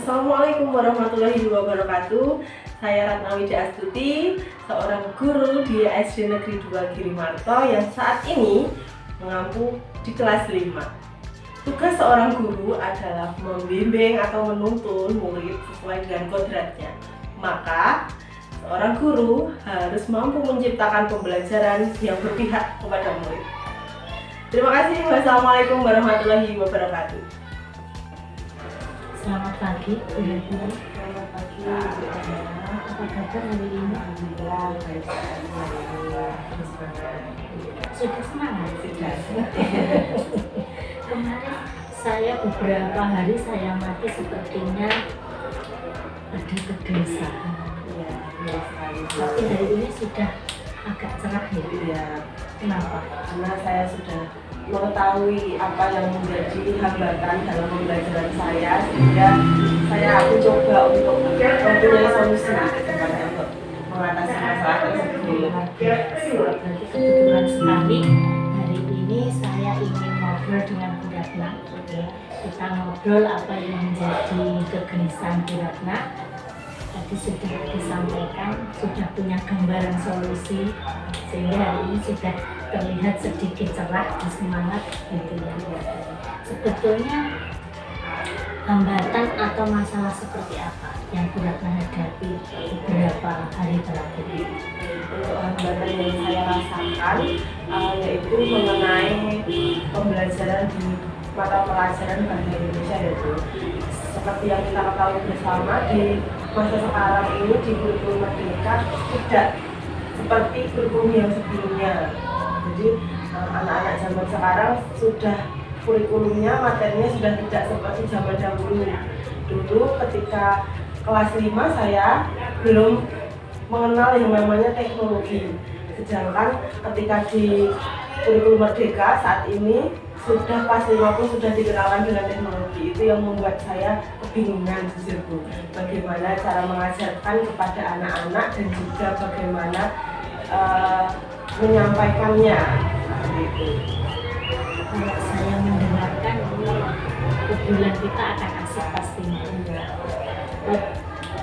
Assalamualaikum warahmatullahi wabarakatuh. Saya Ratna Widya Astuti, seorang guru di SD Negeri 2 Girimarto yang saat ini mengampu di kelas 5. Tugas seorang guru adalah membimbing atau menuntun murid sesuai dengan kodratnya. Maka, seorang guru harus mampu menciptakan pembelajaran yang berpihak kepada murid. Terima kasih. Wassalamualaikum warahmatullahi wabarakatuh. Selamat pagi, Bu Guru. Selamat pagi, Apa kabar hari ini? Alhamdulillah, baik sekali hari ini. Sudah semangat? Sudah. Kemarin saya beberapa hari saya mati sepertinya ada kegelisahan. Iya, iya sekali. Tapi hari ini sudah agak cerah ya. Iya, Kenapa? karena saya sudah mengetahui apa yang menjadi hambatan dalam pembelajaran saya, sehingga saya coba untuk mempunyai solusi kepada untuk mengatasi masalah tersebut. Berarti kebetulan sekali hari ini saya ingin ngobrol dengan Bu Ratna. Kita ngobrol apa yang menjadi kegelisahan Bu Ratna. Tadi sudah disampaikan, sudah punya gambaran solusi, sehingga hari ini sudah terlihat sedikit cerah dan semangat gitu ya. Sebetulnya hambatan atau masalah seperti apa yang Bu Ratna hadapi beberapa hari terakhir ini? Untuk hambatan yang saya rasakan yaitu mengenai pembelajaran di mata pelajaran bahasa Indonesia, yaitu seperti yang kita ketahui bersama di masa sekarang ini di kurikulum Merdeka tidak seperti kurikulum yang sebelumnya. Jadi anak-anak zaman sekarang sudah kurikulumnya, materinya sudah tidak seperti zaman dahulu. Dulu ketika kelas 5 saya belum mengenal yang namanya teknologi. Sedangkan ketika di kurikulum Merdeka saat ini sudah kelas 5 pun sudah dikenalkan dengan teknologi. Itu yang membuat saya kebingungan jujur Bu. Bagaimana cara mengajarkan kepada anak-anak dan juga bagaimana menyampaikannya seperti itu. Kalau saya mendengarkan ini obrolan kita akan asik pastinya.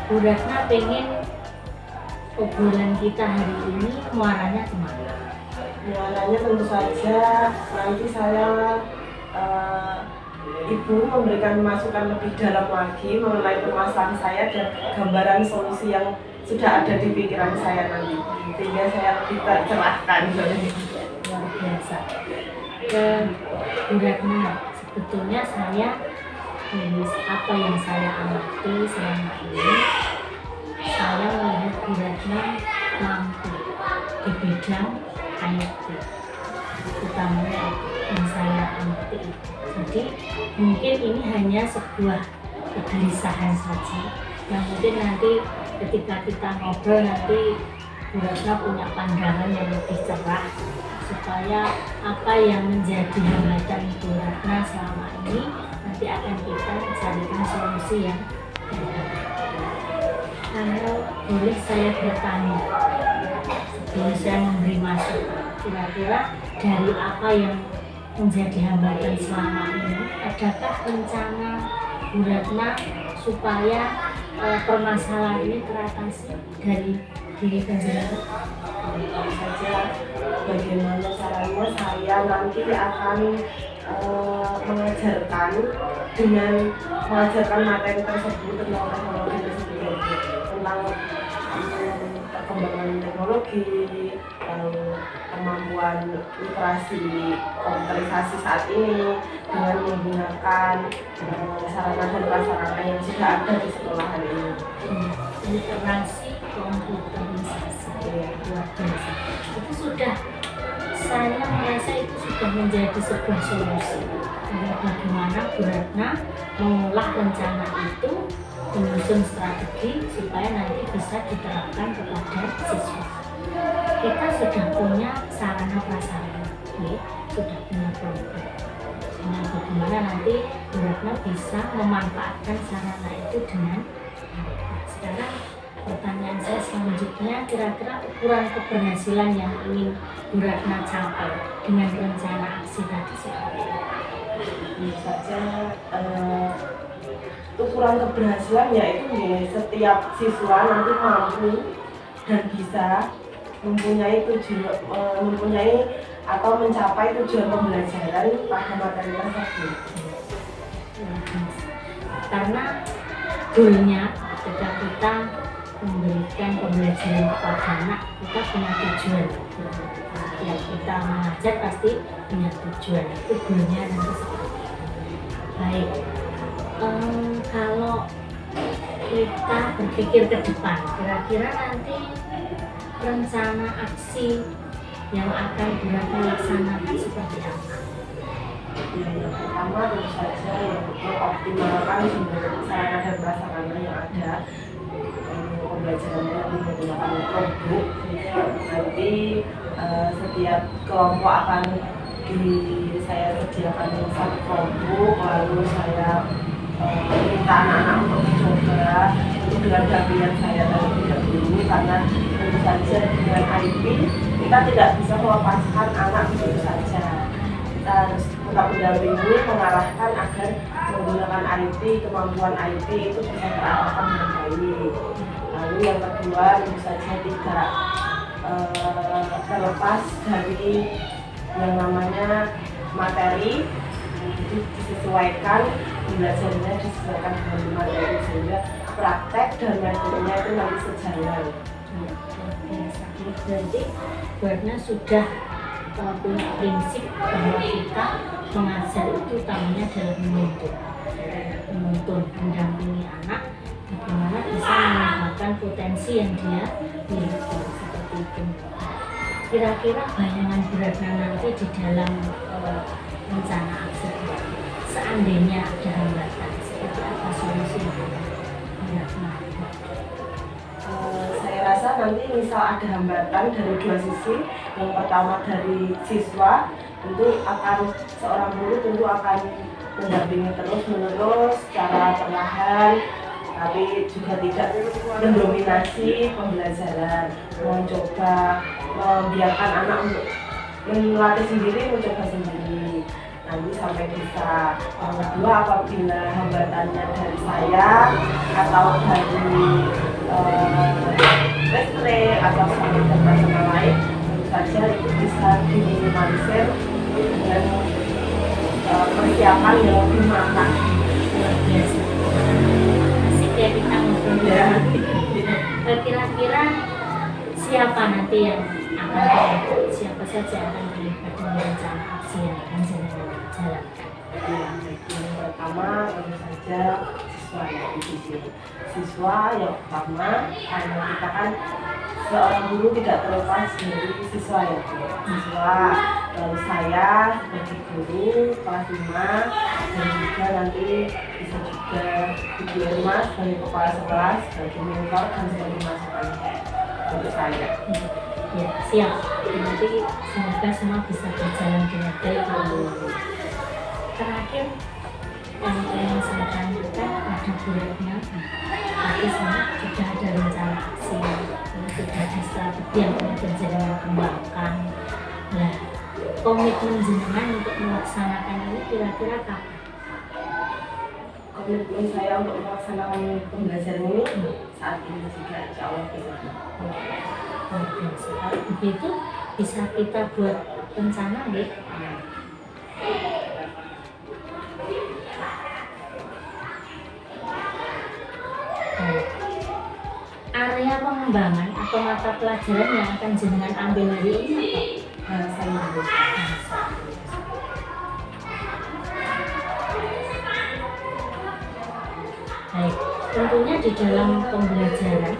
Bu Ratna pengen obrolan kita hari ini muaranya kemana? Muaranya tentu saja nanti saya Ibu memberikan masukan lebih dalam lagi mengenai permasalahan saya dan gambaran solusi yang sudah ada di pikiran saya nanti, sehingga saya lebih tercerahkan. Luar biasa. Bu Ratna, sebetulnya saya apa yang saya amati selama ini, saya melihat Bu Ratna mampu di bidang IT, utamanya yang saya amati itu. Jadi mungkin ini hanya sebuah kegelisahan saja yang mungkin nanti ketika kita ngobrol nanti Bu Ratna punya pandangan yang lebih cerah supaya apa yang menjadi hambatan Bu Ratna selama ini nanti akan kita carikan solusi yang tepat. Kalau boleh saya bertanya sebelum saya memberi masukan, kira-kira dari apa yang menjadi hambatan selama ini, adakah rencana Bu Ratna supaya permasalahan ini teratasi dari diri panjenengan? Tentu saja bagaimana caranya saya nanti akan mengajarkan materi tersebut tentang teknologi tersebut, tentang perkembangan teknologi, lalu kemampuan literasi komputerisasi saat ini dengan menggunakan sarana dan prasarana yang sudah ada di sekolahan ini. Literasi komputerisasi luar biasa. Itu sudah, saya merasa itu sudah menjadi sebuah solusi. Bagaimana Bu Ratna mengolah rencana itu, menyusun strategi supaya nanti bisa diterapkan kepada siswa. Kita sudah punya sarana prasarana, sudah punya program. Nah, bagaimana nanti Bu Ratna bisa memanfaatkan sarana itu dengan sekarang pertanyaan saya selanjutnya, kira-kira ukuran keberhasilan yang ingin Bu Ratna capai dengan rencana aksi tadi seperti apa? Tentu saja ukuran keberhasilan yaitu setiap siswa nanti mampu dan bisa mempunyai atau mencapai tujuan pembelajaran pada materi tersebut. Karena goalnya ketika kita memberikan pembelajaran kepada anak, kita punya tujuan. Yang kita mengajar pasti punya tujuan, itu goalnya nanti seperti itu. Baik, kalau kita berpikir ke depan, kira-kira nanti rencana aksi yang akan dilaksanakan seperti apa? Yang pertama tentu saja yang mengoptimalkan sumber sarana dan prasarana yang ada. Pembelajarannya nanti menggunakan Chromebook. Nanti setiap kelompok akan saya sediakan satu Chromebook, lalu saya minta anak-anak untuk mencoba itu dengan dampingan saya terlebih dahulu, karena tentu saja dengan IT kita tidak bisa melepaskan anak begitu saja. Kita harus tetap mendampingi, mengarahkan agar menggunakan IT, kemampuan IT itu bisa terarahkan dengan baik. Lalu yang kedua tentu saja tidak terlepas dari yang namanya materi, itu disesuaikan, belajarnya disesuaikan dengan materi sehingga praktek dan metodenya itu nanti sejalan. Berarti Buatna sudah punya prinsip bahwa kita mengajar itu utamanya adalah menuntun, mendampingi anak bagaimana bisa mengembangkan potensi yang dia miliki seperti itu. Kira-kira bayangan Buatna nanti di dalam rencana aksi seandainya ada hambatan, seperti apa solusinya? Saya rasa nanti misal ada hambatan dari dua sisi. Yang pertama dari siswa, seorang guru tentu akan mendampingi terus-menerus secara perlahan, tapi juga tidak mendominasi pembelajaran, mencoba membiarkan anak untuk melatih sendiri, mencoba sendiri nanti sampai bisa. Yang kedua, apabila hambatannya dari saya atau dari mestre atau sahabat personal lain, tentu saja itu bisa diminimalisir dengan persiapan yang lebih matang. Luar biasa. Asik ya kita ngobrol ya. Kira-kira siapa nanti yang akan terlibat? Siapa saja akan terlibat dengan rencana aksi yang akan jalankan? Yang pertama tentu saja siswa ya, di sini. Siswa yang pertama, karena kita kan seorang guru tidak terlepas dari siswa ya. Siswa, lalu saya sebagai guru kelas 5, dan juga nanti bisa juga Ibu Irma sebagai kepala sekolah, sebagai mentor dan sebagai masukan untuk saya. Ya, siap. Nanti semoga semua bisa berjalan dengan baik. Terakhir yang ingin saya tanyakan pada Buatna, tadi sudah ada rencana aksi, sudah ada strategi yang ingin jenengan kembangkan. Nah, komitmen jenengan untuk melaksanakan ini kira-kira kapan? Komitmen saya untuk melaksanakan pembelajaran ini saat ini juga insya Allah bisa. Kalau begitu bisa kita buat rencana nih. Area pengembangan atau mata pelajaran yang akan jenengan ambil hari ini apa? Bahasa Indonesia. Baik, tentunya di dalam pembelajaran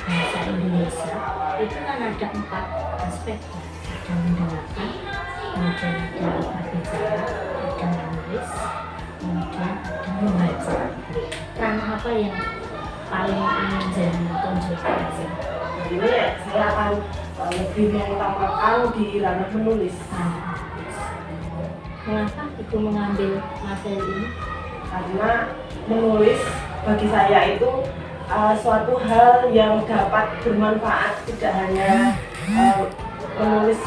bahasa Indonesia itu kan ada 4 aspek, ada mendengarkan, kemudian ada berbicara, ada menulis, kemudian ada membaca. Ranah apa yang paling ingin jadi tunjukkan? Ini saya akan lebih mengutamakan di ranah menulis. Mengapa Ibu mengambil materi ini? Karena menulis bagi saya itu suatu hal yang dapat bermanfaat, tidak hanya menulis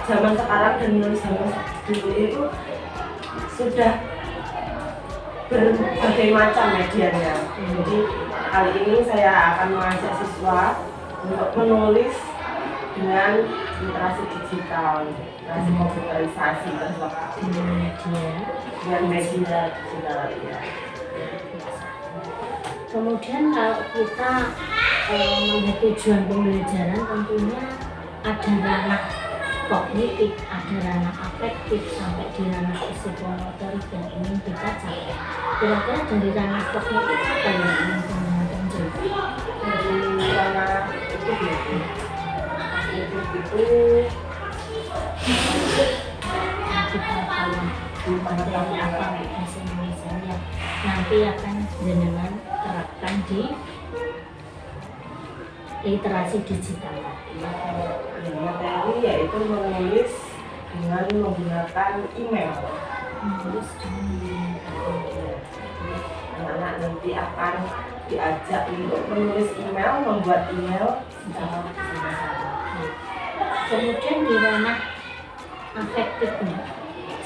zaman sekarang dan menulis zaman dulu itu sudah berbagai macam medianya. Jadi kali ini saya akan mengajak siswa untuk menulis dengan literasi digital, literasi komputerisasi dengan media digital ya. Kemudian kalau kita melihat tujuan pembelajaran, tentunya ada ranah kognitif, ada ranah afektif, sampai di ranah psikomotorik yang ingin kita capai. Kira-kira dari ranah kognitif apa yang ingin teman-teman tonjolkan? Dari ranah itu materi apa bahasa Indonesia yang nanti akan jenengan terapkan di literasi digital. Materi yaitu menulis dengan menggunakan email. Menulis dengan menggunakan email. Anak-anak nanti akan diajak untuk menulis email, membuat email secara bersama-sama. Kemudian di ranah afektifnya,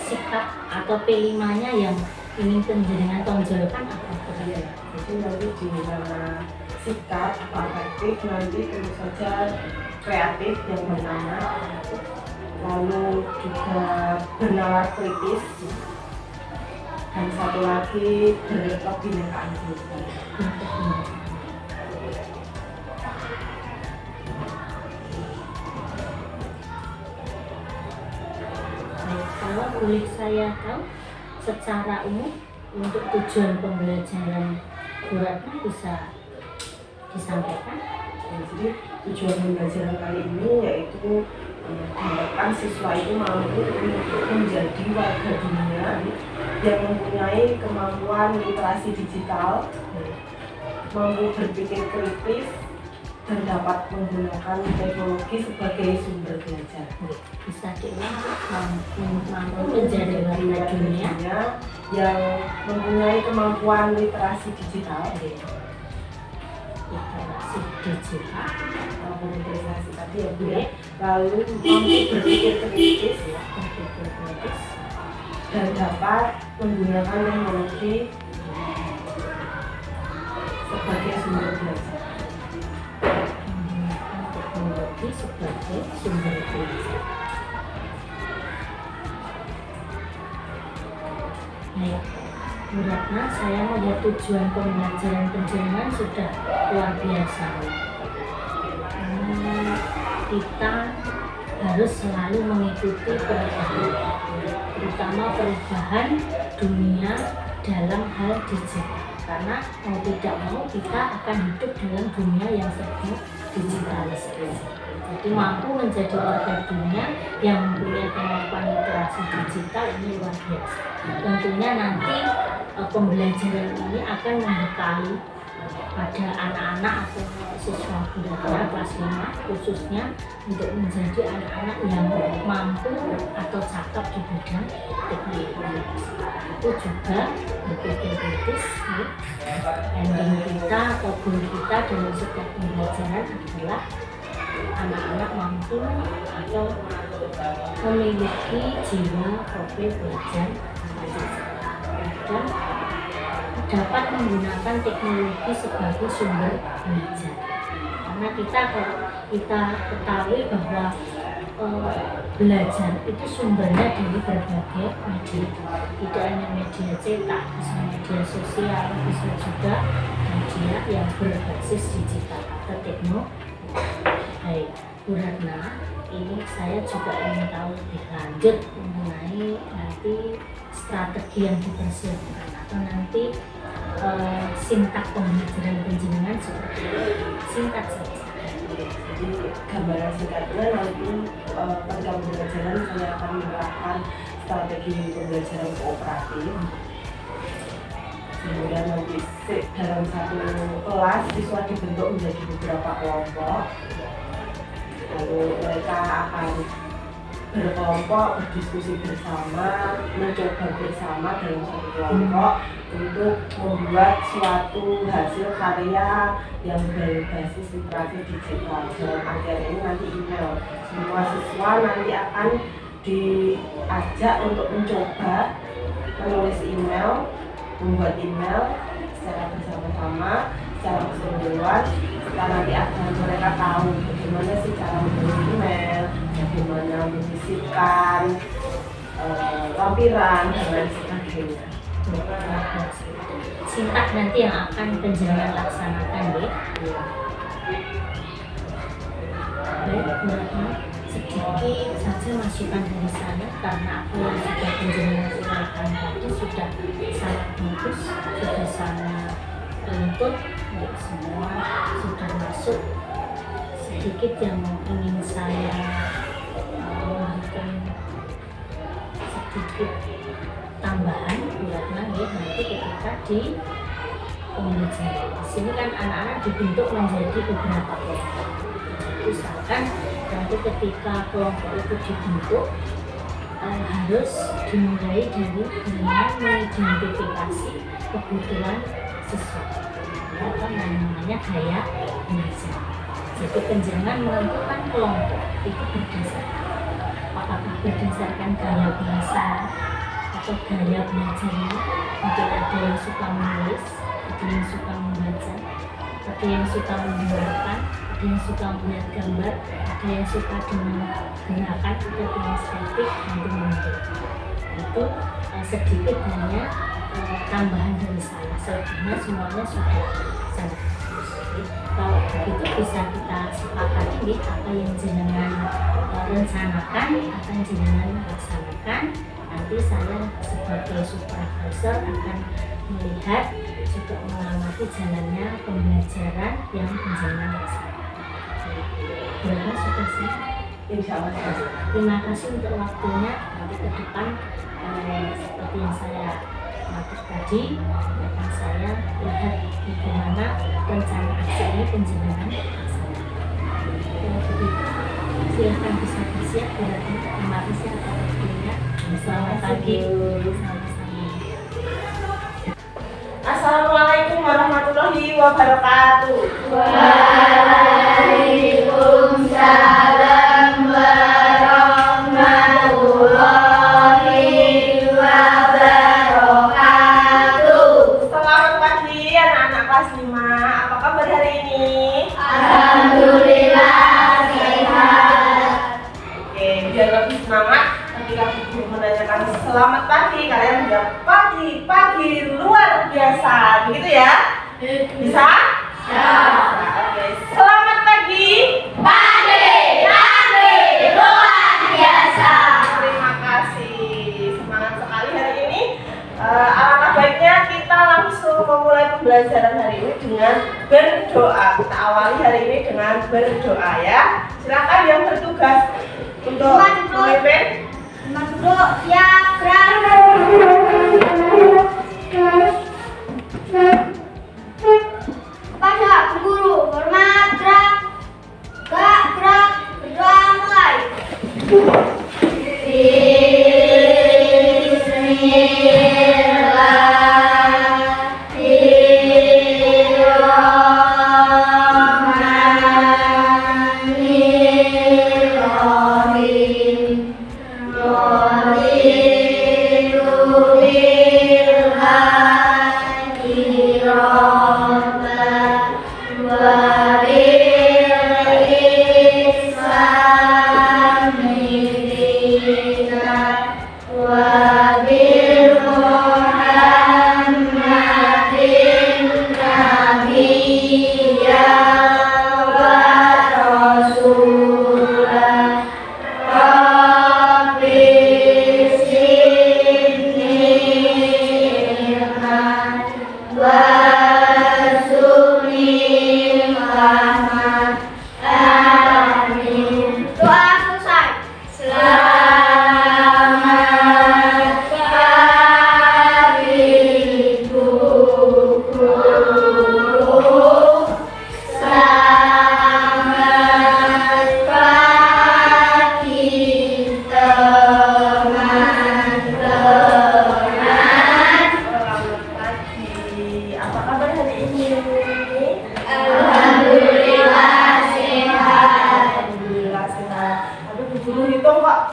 sikap atau P5-nya yang ingin penjenengan tonjolkan apa? Jadi nanti di mana sikap afektif nanti tentu saja kreatif yang pertama, lalu juga bernalar kritis, dan satu lagi berkebinekaan tunggal. Kalau boleh saya tahu, secara umum untuk tujuan pembelajaran Bu Ratna bisa disampaikan. Jadi tujuan pembelajaran kali ini yaitu diharapkan siswa itu mampu untuk menjadi warga dunia yang mempunyai kemampuan literasi digital, mampu berpikir kritis, dan dapat menggunakan teknologi sebagai sumber belajar. Bisa diulang, mampu menjadi warga dunia yang mempunyai kemampuan literasi digital. Literasi digital, literasi tadi ya Bu ya. Lalu mampu berpikir kritis, dan dapat menggunakan teknologi sebagai sumber belajar. Sebagai sumber belajar. Baik, Bu Ratna, saya melihat tujuan pembelajaran penjenengan sudah luar biasa. Kita harus selalu mengikuti perubahan, terutama perubahan dunia dalam hal digital. Karena mau tidak mau kita akan hidup dalam dunia yang serba digitalisasi. Jadi mampu menjadi warga dunia yang mempunyai kemampuan literasi digital ini luar biasa. Tentunya nanti pembelajaran ini akan membekali pada anak-anak atau siswa belajar kelas 5 khususnya untuk menjadi anak-anak yang mampu atau cakap di bidang teknologi. Itu juga berpikir kritis. Ending kita atau goal kita dalam setiap pembelajaran adalah anak-anak mampu atau memiliki jiwa profil belajar dan dapat menggunakan teknologi sebagai sumber belajar. Karena kalau kita ketahui bahwa belajar itu sumbernya dari berbagai media, tidak hanya media cetak, bisa media sosial, bisa juga media yang berbasis digital atau teknologi. Baik, Bu Ratna, ini saya juga ingin tahu lebih lanjut mengenai nanti strategi yang dipersiapkan atau nanti singkat pembelajaran penjenengan seperti itu. Singkat saja. Jadi gambaran singkatnya nanti pada pembelajaran saya akan menerapkan strategi pembelajaran kooperatif. Kemudian nanti dalam satu kelas siswa dibentuk menjadi beberapa kelompok. Lalu mereka akan berkelompok, berdiskusi bersama, mencoba bersama dalam satu kelompok untuk membuat suatu hasil karya yang berbasis literasi digital. Dalam artian ini nanti email. Semua siswa nanti akan diajak untuk mencoba menulis email membuat email secara bersama-sama, secara keseluruhan. Setelah nanti akan mereka tahu bagaimana sih cara menulis email, bagaimana menyisipkan lampiran dan lain sebagainya. Sintak nanti yang akan penjenengan laksanakan ya. Baik, berarti sedikit saja masukan dari saya karena apa yang sudah penjenengan uraikan tadi sudah sangat bagus, sudah sangat runtut, baik semua sudah masuk. Sedikit yang ingin saya memberikan sedikit tambahan karena ya, nanti ketika di pembelajaran di sini kan anak-anak dibentuk menjadi beberapa kelompok. Misalkan nanti ketika kelompok itu dibentuk harus dimulai dari dengan mengidentifikasi kebutuhan siswa apa namanya gaya belajar. Jadi penjenengan menentukan kelompok itu berdasarkan apakah berdasarkan gaya bahasa atau gaya belajarnya. Mungkin ada yang suka menulis, ada yang suka membaca, ada yang suka mendengarkan, ada yang suka melihat gambar, ada yang suka dengan gerakan atau kinestetik nanti mungkin itu sedikit hanya tambahan dari saya. Selebihnya semuanya sudah sangat bagus. Kalau begitu bisa kita sepakati apa yang jenengan rencanakan akan jenengan laksanakan. Nanti saya sebagai supervisor akan melihat juga mengamati jalannya pembelajaran yang jenengan laksanakan. Berapa sudah sih? Insya Allah. Terima kasih untuk waktunya. Nanti ke depan seperti yang saya maksud tadi akan saya lihat bagaimana rencana aksi ini penjenengan laksanakan. Kalau begitu silahkan bisa bersiap. Terima kasih atas waktunya. Selamat pagi. Sama-sama. Assalamualaikum warahmatullahi wabarakatuh. Waalaikumsalam warahmatullahi wabarakatuh. Selamat pagi anak-anak kelas 5. Apa kabar hari ini? Alhamdulillah sehat. Oke, biar lebih semangat ketika guru menanyakan selamat pagi, kalian bilang pagi luar biasa, begitu ya? Bisa? Ya. Oke, selamat pagi. Pagi luar biasa. Terima kasih, semangat sekali hari ini. Alangkah baiknya kita langsung memulai pembelajaran hari ini dengan berdoa. Kita awali hari ini dengan berdoa ya. Silakan yang bertugas untuk memimpin. Masuk ya, pada guru hormat gerak berdoa mulai.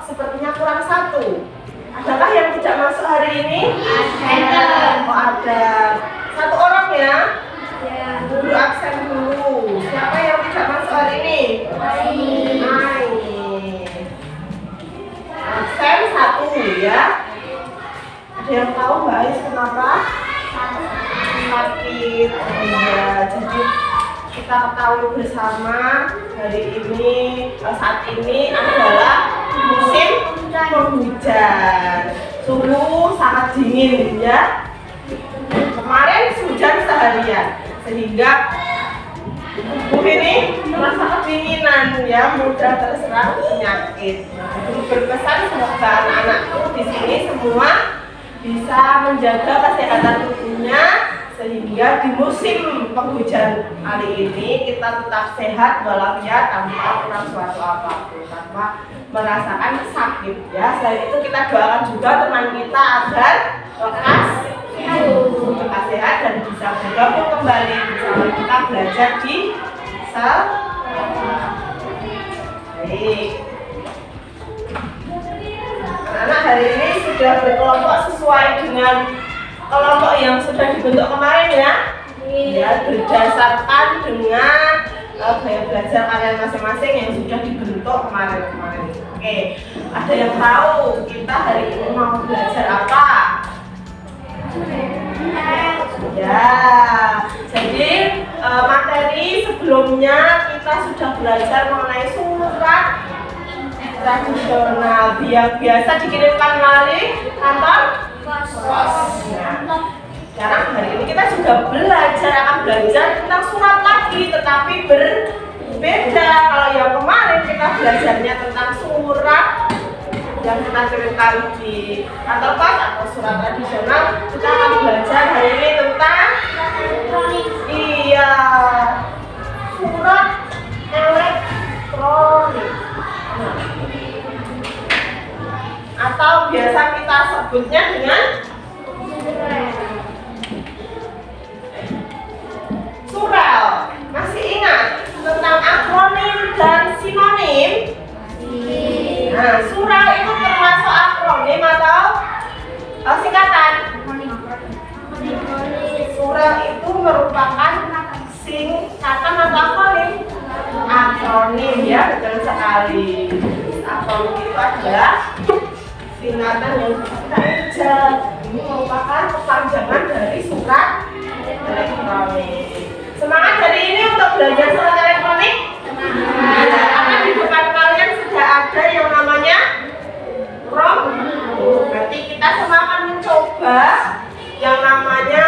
Sepertinya kurang satu. Adakah yang tidak masuk hari ini? Ada. Oh, ada satu orang ya. Ya. Guru absen dulu. Siapa yang tidak masuk hari ini? Mai. Absen satu ya. Ada yang tahu Mbak Ais kenapa? Sakit. Oh iya, jadi kita ketahui bersama hari ini, saat ini adalah musim penghujan. Suhu sangat dingin ya. Kemarin hujan seharian sehingga tubuh ini merasa kedinginan ya, mudah terserang penyakit. Guru berpesan semoga anak-anakku di sini semua bisa menjaga kesehatan tubuhnya sehingga di musim penghujan kali ini kita tetap sehat walafiat tanpa kurang suatu apapun, tanpa merasakan sakit ya. Selain itu kita doakan juga teman kita agar lekas sehat dan bisa bergabung kembali bersama kita belajar di sekolah. Baik. Anak-anak hari ini sudah berkelompok sesuai dengan kelompok yang sudah dibentuk kemarin ya. Ya, berdasarkan dengan gaya belajar kalian masing-masing yang sudah dibentuk kemarin. Oke, ada yang tahu kita hari ini mau belajar apa? Ya, jadi materi sebelumnya kita sudah belajar mengenai surat tradisional yang biasa dikirimkan melalui kantor pos. Nah, sekarang hari ini kita juga akan belajar tentang surat lagi, tetapi berbeda. Kalau yang kemarin kita belajarnya tentang surat yang kita kirimkan di kantor pos atau surat tradisional, kita akan belajar hari ini tentang surat elektronik atau biasa kita sebutnya dengan surel. Masih ingat tentang akronim dan sinonim? Nah, surel itu termasuk akronim atau singkatan? Surel itu merupakan singkatan atau akronim? Akronim ya, betul sekali. Akronim itu adalah singkatan yang kita ucap. Ini merupakan kepanjangan dari surat elektronik. Semangat hari ini untuk belajar surat elektronik? Karena di depan kalian sudah ada yang namanya Chromebook. Nanti kita semua akan mencoba yang namanya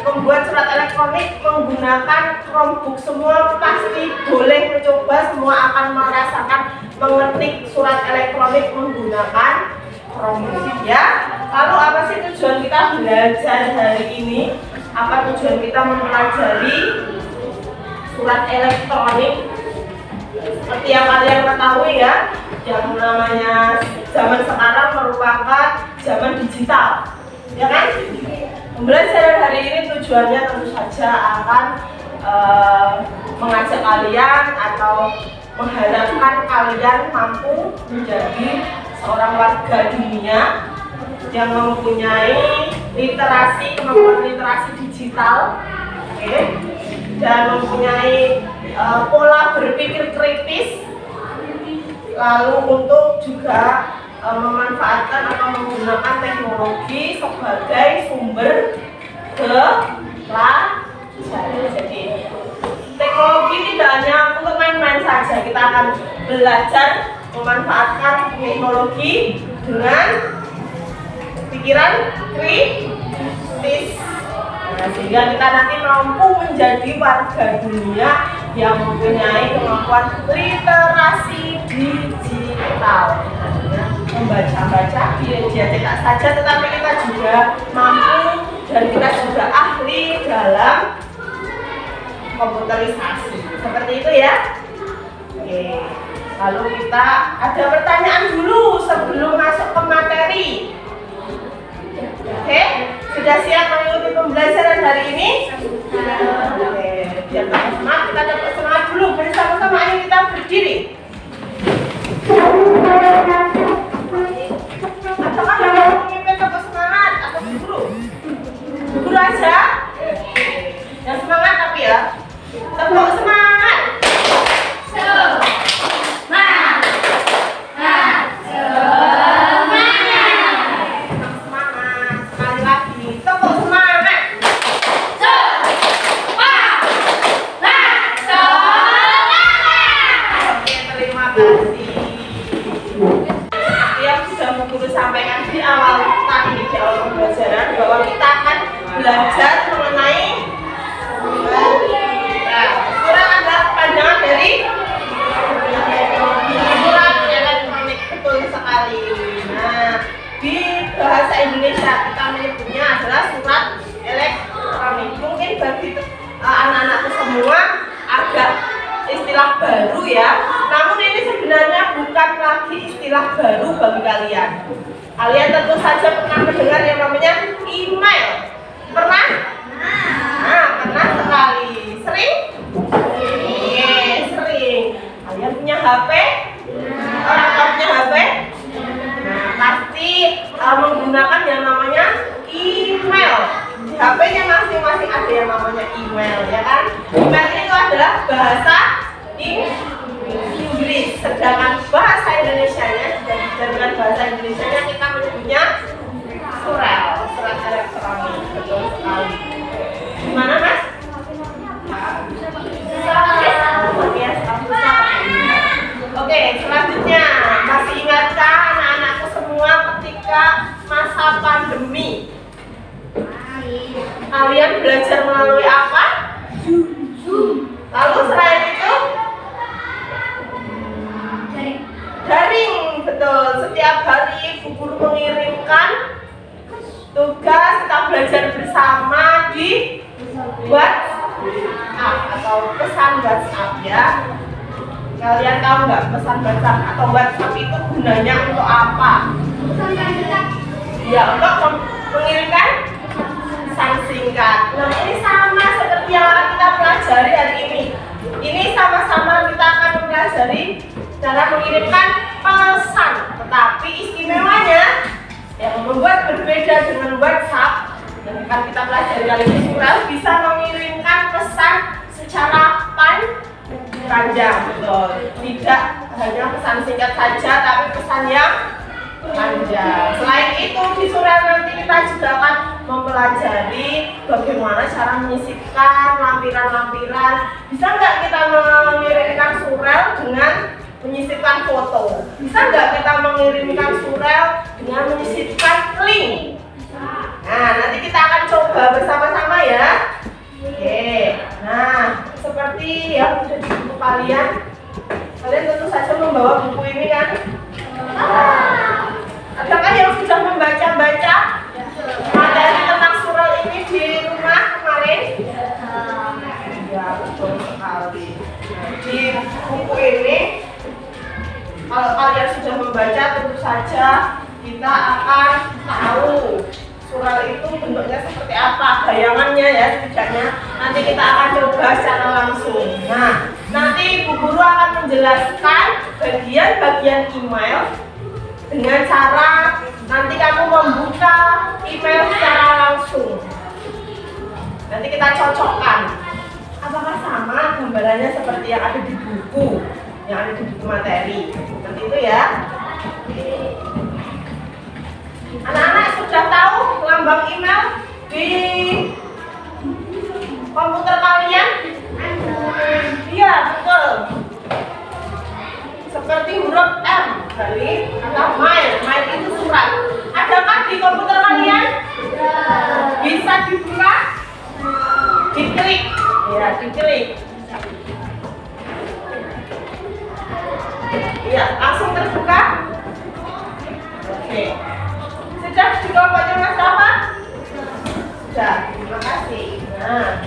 membuat surat elektronik menggunakan Chromebook. Semua pasti boleh mencoba, semua akan merasakan mengetik surat elektronik menggunakan Chromebook ya. Lalu apa sih tujuan kita belajar hari ini? Apa tujuan kita mempelajari surat elektronik? Seperti yang kalian ketahui ya, yang namanya zaman sekarang merupakan zaman digital, ya kan? Pembelajaran hari ini tujuannya tentu saja akan mengajak kalian atau mengharapkan kalian mampu menjadi seorang warga dunia yang mempunyai kemampuan literasi digital, dan mempunyai pola berpikir kritis, lalu untuk juga memanfaatkan atau menggunakan teknologi sebagai sumber belajar. Jadi teknologi tidak hanya untuk main-main saja, kita akan belajar memanfaatkan teknologi dengan pikiran kritis. Nah, sehingga kita nanti mampu menjadi warga dunia yang mempunyai kemampuan literasi digital. Membaca dia cetak saja, tetapi kita juga mampu dan kita juga ahli dalam komputerisasi. Seperti itu ya. Oke. Lalu kita ada pertanyaan dulu sebelum masuk ke materi. Oke, sudah siap mengikuti pembelajaran hari ini? Oke, biar kita semangat, kita dapat semangat dulu. Bersama-sama ayo kita berdiri. Atau kan yang mau memimpin dapat semangat atau guru? Guru guru aja. Yang semangat tapi ya. Tepuk semangat. Semangat. Sekali lagi. Tepuk semangat. Oke, terima kasih. Yang sudah Bu Guru sampaikan di awal tadi di awal pembelajaran bahwa kita akan belajar mengenai surat adalah panjangan dari surat elektronik, betul sekali. Nah, di bahasa Indonesia kita menyebutnya adalah surat elektronik. Mungkin bagi anak-anakku semua agak istilah baru ya. Namun ini sebenarnya bukan lagi istilah baru bagi kalian. Kalian tentu saja pernah mendengar yang namanya email. Pernah? Nah, pernah sekali. Sering? Sering. Kalian punya HP? Orang tua punya HP? Nah, pasti menggunakan yang namanya email. Di HP-nya masing-masing ada yang namanya email, ya kan? Email itu adalah bahasa Inggris, sedangkan bahasa Indonesianya dengan bahasa Indonesianya kita menyebutnya surat elektronik. Betul sekali. Gimana, Mas? Oke, selanjutnya masih ingatkah anak-anakku semua ketika masa pandemi kalian belajar melalui apa? Lalu selain itu daring, betul. Setiap hari Bu Guru mengirimkan tugas kita belajar bersama di WhatsApp atau pesan WhatsApp ya. Kalian tahu nggak pesan WhatsApp atau WhatsApp itu gunanya untuk apa? Ya, untuk mengirimkan pesan singkat. Nah, ini sama seperti yang akan kita pelajari hari ini. Ini sama-sama kita akan mempelajari cara mengirimkan pesan. Tetapi istimewanya yang membuat berbeda dengan WhatsApp yang akan kita pelajari kali ini, Surel bisa mengirimkan pesan secara panjang, betul. Tidak hanya pesan singkat saja, tapi pesan yang panjang. Selain itu di Surel nanti kita juga akan mempelajari bagaimana cara menyisipkan lampiran-lampiran. Bisa nggak kita mengirimkan Surel dengan menyisipkan foto? Bisa nggak kita mengirimkan Surel dengan menyisipkan link? Nah, nanti kita akan coba bersama-sama ya. Oke, nah seperti yang sudah di buku kalian tentu saja membawa buku ini kan? Adakah yang sudah membaca-baca materi tentang Surel ini di rumah kemarin? Ya, betul sekali. Di buku ini, kalau kalian sudah membaca, tentu saja kita akan tahu Surel itu bentuknya seperti apa, bayangannya ya setidaknya. Nanti kita akan coba secara langsung. Nah, nanti Bu Guru akan menjelaskan bagian-bagian email dengan cara nanti kamu membuka email secara langsung. Nanti kita cocokkan apakah sama gambarannya seperti yang ada di buku, yang ada di buku materi. Nanti itu ya. Anak-anak sudah tahu lambang email di komputer kalian? Iya, betul. Seperti huruf M kali atau mail itu surat. Adakah di komputer kalian? Bisa dibuka? Diklik. Ya, diklik. Iya, langsung terbuka. Oke. Sudah dikelompoknya Mas Rafa? Sudah, terima kasih. Nah,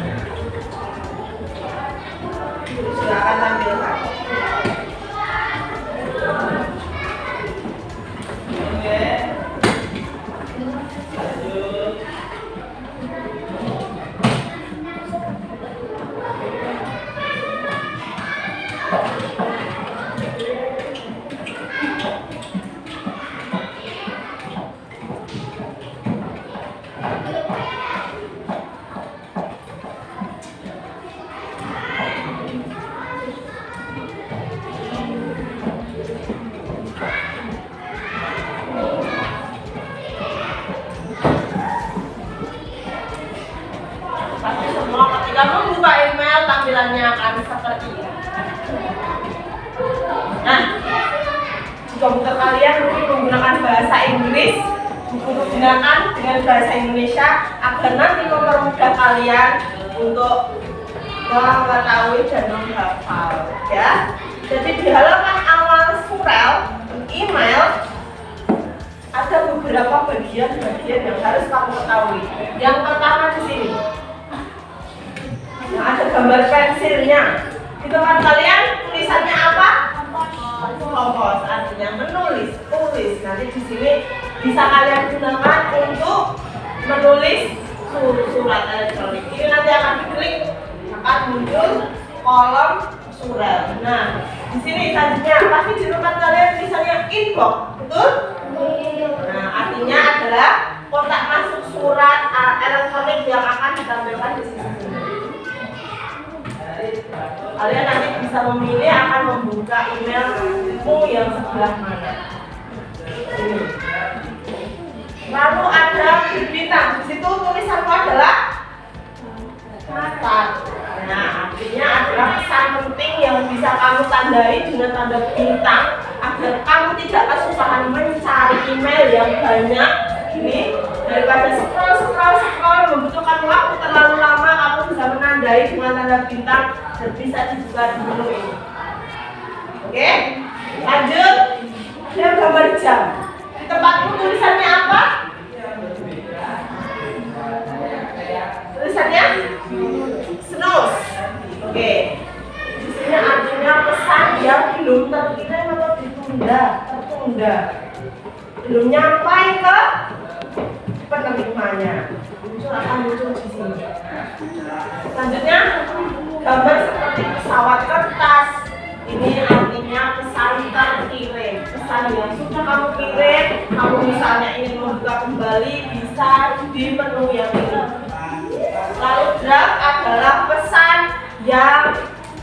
silakan tampilkan. Oke. Lanjut. bahasa Inggris, buku digunakan dengan bahasa Indonesia agar nanti mempermudah kalian untuk mengetahui dan menghafal, ya. Jadi di halaman awal surel email ada beberapa bagian-bagian yang harus kamu ketahui. Yang pertama di sini, nah, ada gambar pensilnya. Di tempat kalian tulisannya apa? Kompos, artinya menulis, tulis. Nanti di sini bisa kalian gunakan untuk menulis surat elektronik. Ini nanti akan diklik, akan muncul kolom surat. Nah, di sini selanjutnya pasti di tempat kalian tulisannya inbox, betul? Nah, artinya adalah kotak masuk surat elektronik yang akan ditampilkan di sini. Kalian nanti bisa memilih akan membuka emailmu yang sebelah mana. Lalu ada bintang. Di situ tulisanmu adalah pesan. Nah, artinya adalah pesan penting yang bisa kamu tandai dengan tanda bintang agar kamu tidak kesusahan mencari email yang banyak. Ini daripada scroll membutuhkan waktu terlalu lama, kamu bisa menandai dengan tanda bintang dan bisa dibuka di menu ini. Oke, lanjut. Ada gambar jam. Di tempatmu tulisannya apa? Tulisannya snooze. Oke. Di sini artinya pesan yang belum terkirim atau tertunda. Belum nyampai ke penerimanya. Akan muncul di sini. Selanjutnya gambar seperti pesawat kertas. Ini artinya pesan terkirim, pesan yang sudah kamu kirim. Kamu misalnya ingin membuka kembali, bisa di menu yang ini. Lalu draft adalah pesan yang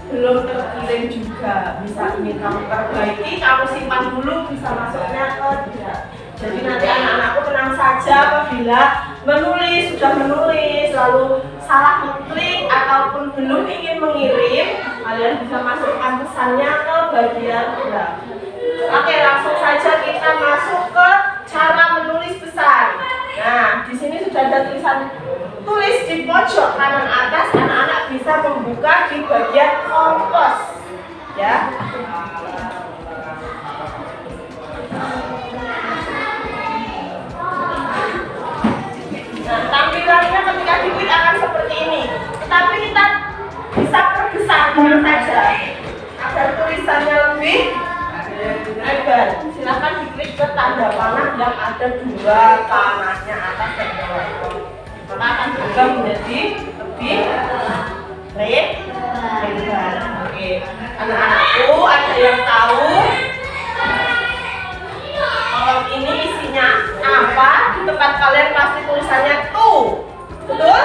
belum terkirim juga. Bisa ingin kamu perbaiki, kamu simpan dulu, bisa masuknya ke draft. Jadi nanti anak-anakku tenang saja apabila sudah menulis lalu salah mengklik ataupun belum ingin mengirim, kalian bisa masukkan pesannya ke bagian draft. Oke, langsung saja kita masuk ke cara menulis pesan. Nah, di sini sudah ada tulisan tulis di pojok kanan atas. Anak-anak bisa membuka di bagian kompos, ya. Nah, tampilannya ketika diklik akan seperti ini. Tetapi kita bisa perbesar saja agar tulisannya lebih lebar. Silahkan diklik ke tanda panah yang ada dua panahnya atas dan bawah. Maka akan berubah menjadi lebih lebar. Oke, anak-anakku ada yang tahu kolom ini isinya apa? Di tempat kalian pasti tulisannya tuh, betul?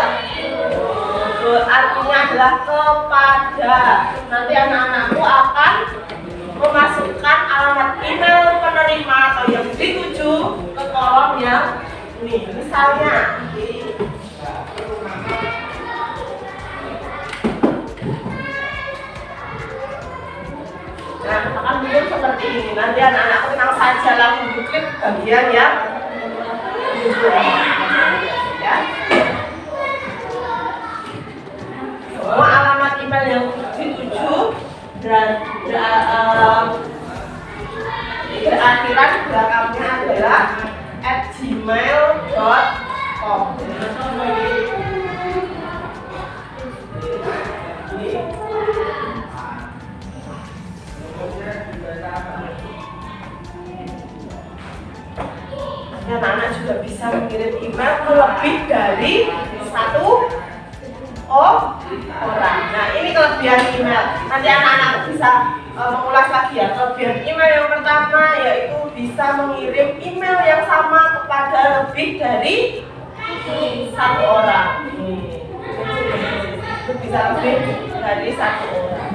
Artinya adalah kepada. Nanti anak-anakku akan memasukkan alamat email penerima atau yang dituju ke kolom yang ini. Misalnya nah, akan muncul seperti ini. Nanti anak-anakku tenang saja langsung klik bagian yang ya. Semua alamat email yang dituju dan berakhiran belakangnya adalah @gmail.com. Anak-anak juga bisa mengirim email ke lebih dari satu orang. Nah, ini kelebihan email. Nanti anak-anak bisa mengulas lagi ya. Kelebihan email yang pertama yaitu bisa mengirim email yang sama kepada lebih dari satu orang. Itu bisa lebih dari satu orang.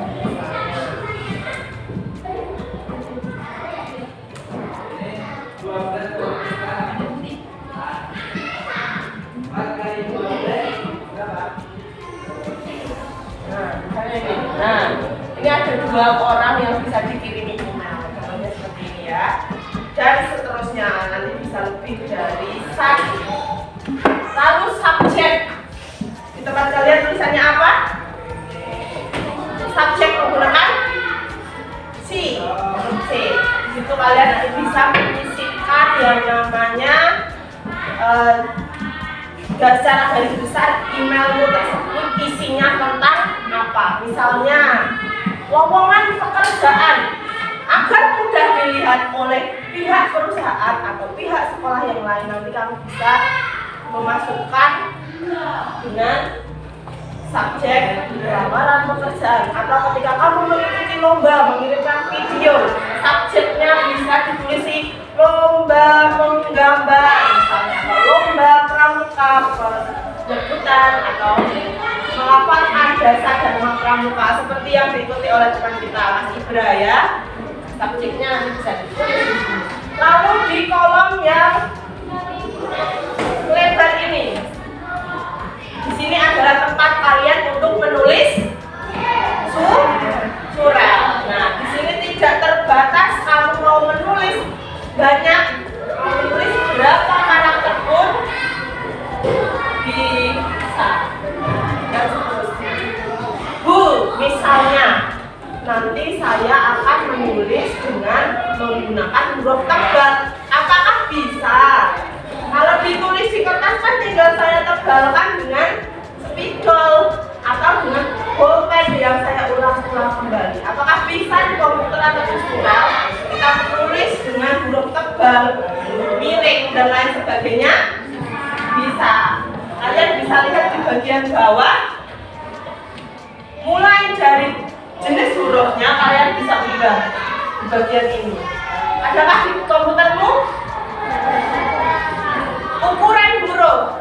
Nah, ini ada dua orang yang bisa dikirimi email, contohnya seperti ini ya, dan seterusnya. Nanti Dan secara garis besar emailmu tersebut isinya tentang apa? Misalnya lowongan pekerjaan agar mudah dilihat oleh pihak perusahaan atau pihak sekolah yang lain. Nanti kamu bisa memasukkan dengan subjek lamaran pekerjaan, atau ketika kamu mengikuti lomba mengirimkan video, subjeknya bisa ditulis lomba menggambar misalnya, atau lomba pramuka penyebutan, atau melafalkan dasar dan pramuka seperti yang diikuti oleh teman kita Mas Ibra ya. Subjeknya nanti bisa ditulis. Lalu di kolom yang lebar ini, di sini adalah tempat kalian untuk menulis surat. Nah, di sini tidak terbatas kamu mau menulis banyak, menulis berapa karakter pun bisa. Dan seterusnya. Bu, misalnya nanti saya akan menulis dengan menggunakan huruf tebal. Apakah bisa? Kalau ditulis di kertas kan tinggal saya tebalkan dengan spidol atau dengan bolpen yang saya ulang-ulang kembali. Apakah bisa di komputer atau di surat kita menulis dengan huruf tebal, miring dan lain sebagainya? Bisa. Kalian bisa lihat di bagian bawah. Mulai dari jenis hurufnya kalian bisa ubah di bagian ini. Adakah di komputermu? Ukuran huruf.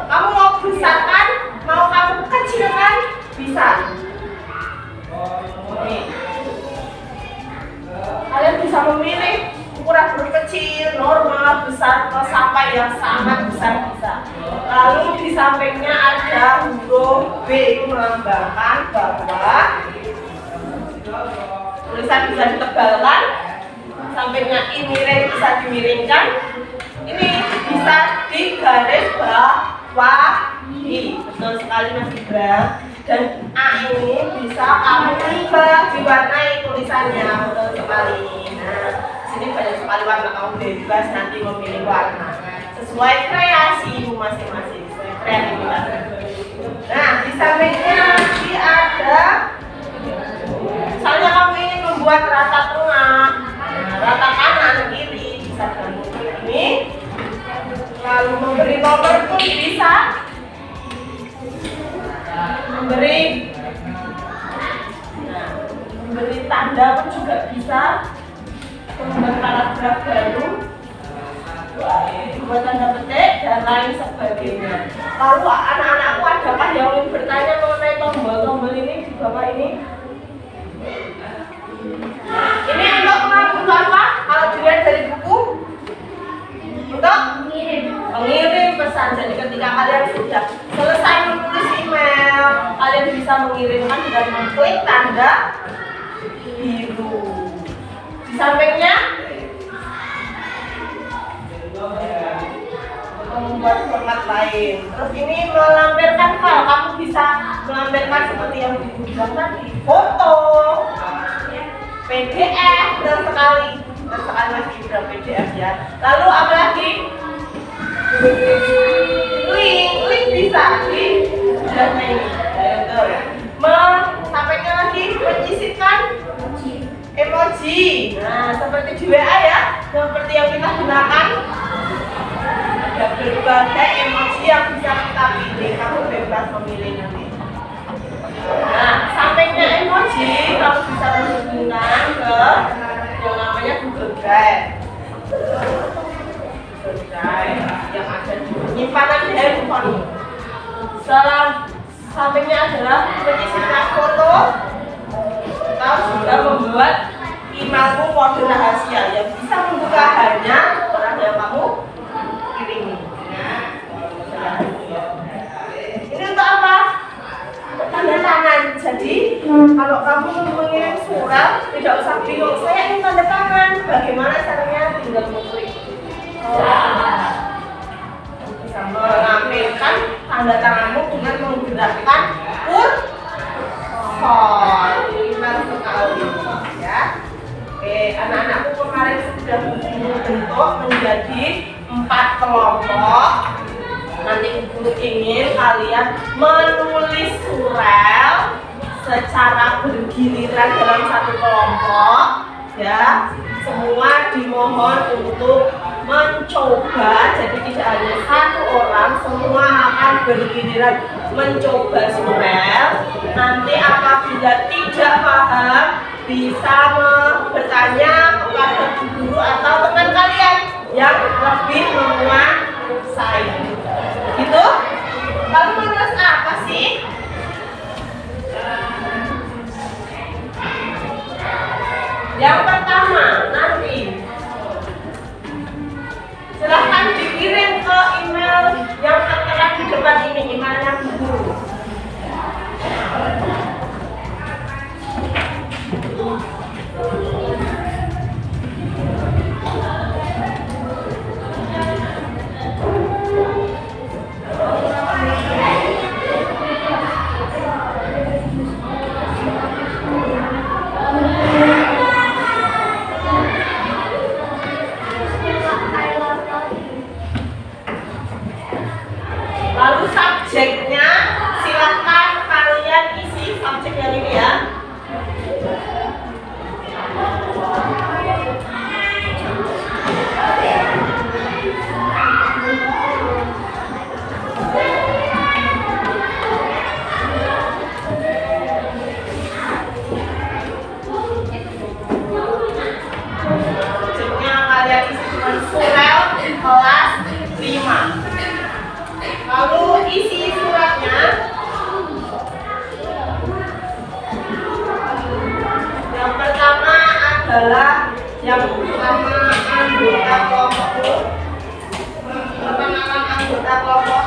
Kamu mau besarkan, mau kamu kecilkan, bisa. Nih. Kalian bisa memilih ukuran huruf kecil, normal, besar, atau sampai yang sangat besar bisa. Lalu di sampingnya ada huruf B, itu melambangkan bahwa tulisan bisa ditebalkan. Sampingnya ini bisa dimiringkan. Ini bisa digaris bawahi. Betul sekali Mas Ibra. Dan A ini bisa kamu ubah, diwarnai tulisannya. Betul sekali. Nah, sini banyak sekali warna, kamu bebas nanti memilih warna sesuai kreasimu masing-masing, sesuai kreativitas. Nah, di sampingnya lagi ada, misalnya kamu ingin membuat rata tengah, rata kanan kiri, bisa dengan ini. Lalu memberi nomor pun bisa, memberi tanda pun juga bisa, membuat paragraf baru, membuat tanda petik dan lain sebagainya. Lalu anak-anakku adakah yang ingin bertanya mengenai tombol-tombol ini di bawah ini? Ini untuk apa? Kalau dilihat dari buku, untuk mengirim pesan. Jadi ketika kalian sudah selesai menulis email, kalian bisa mengirimkan dengan mengklik tanda biru. Di sampingnya membuat format lain. Terus ini melampirkan file, kamu bisa melampirkan seperti yang dibilang tadi, foto, PDF, dan sekali Mas Ibra PDF ya. Lalu apa lagi? Link bisa di dan ini. Sampainya lagi menyisipkan emoji. Nah, seperti di WA ya, seperti yang kita gunakan. Ada berbagai emoji yang bisa kita pilih. Kamu bebas memilih nanti. Nah, sampingnya emoji kamu bisa menghubungkan ke yang namanya Google Drive. Google Drive yang ada di penyimpanan handphone. Sampingnya adalah menyisipkan foto. Kita juga membuat emailmu kode rahasia yang bisa membuka hanya orang yang kamu kirimi. Ini untuk apa? Tanda tangan. Jadi kalau kamu mengirim surat, tidak usah bingung, saya ingin tanda tangan. Bagaimana caranya? Tinggal mengklik. Bisa menampilkan tanda tanganmu dengan menggunakan kursor. Email sekali ya. Oke, anak-anakku kemarin sudah membentuk menjadi 4 kelompok. Nah, Ibu ingin kalian menulis surel secara bergiliran dalam satu kelompok, ya. Semua dimohon untuk mencoba, jadi tidak hanya satu orang, semua akan bergiliran mencoba surel. Nanti apabila tidak paham, bisa bertanya kepada guru atau teman kalian yang lebih menguasai. Gitu? Kamu menulis apa sih? Yang pertama, nanti silahkan dikirim ke email yang tertera di depan ini, emailnya guru. Lalu subjeknya silahkan kalian isi subjek yang ini ya. Subjeknya kalian isi cuma surel kelas 5. Lalu isi suratnya. Yang pertama adalah anggota kelompokku. Perkenalan anggota kelompok.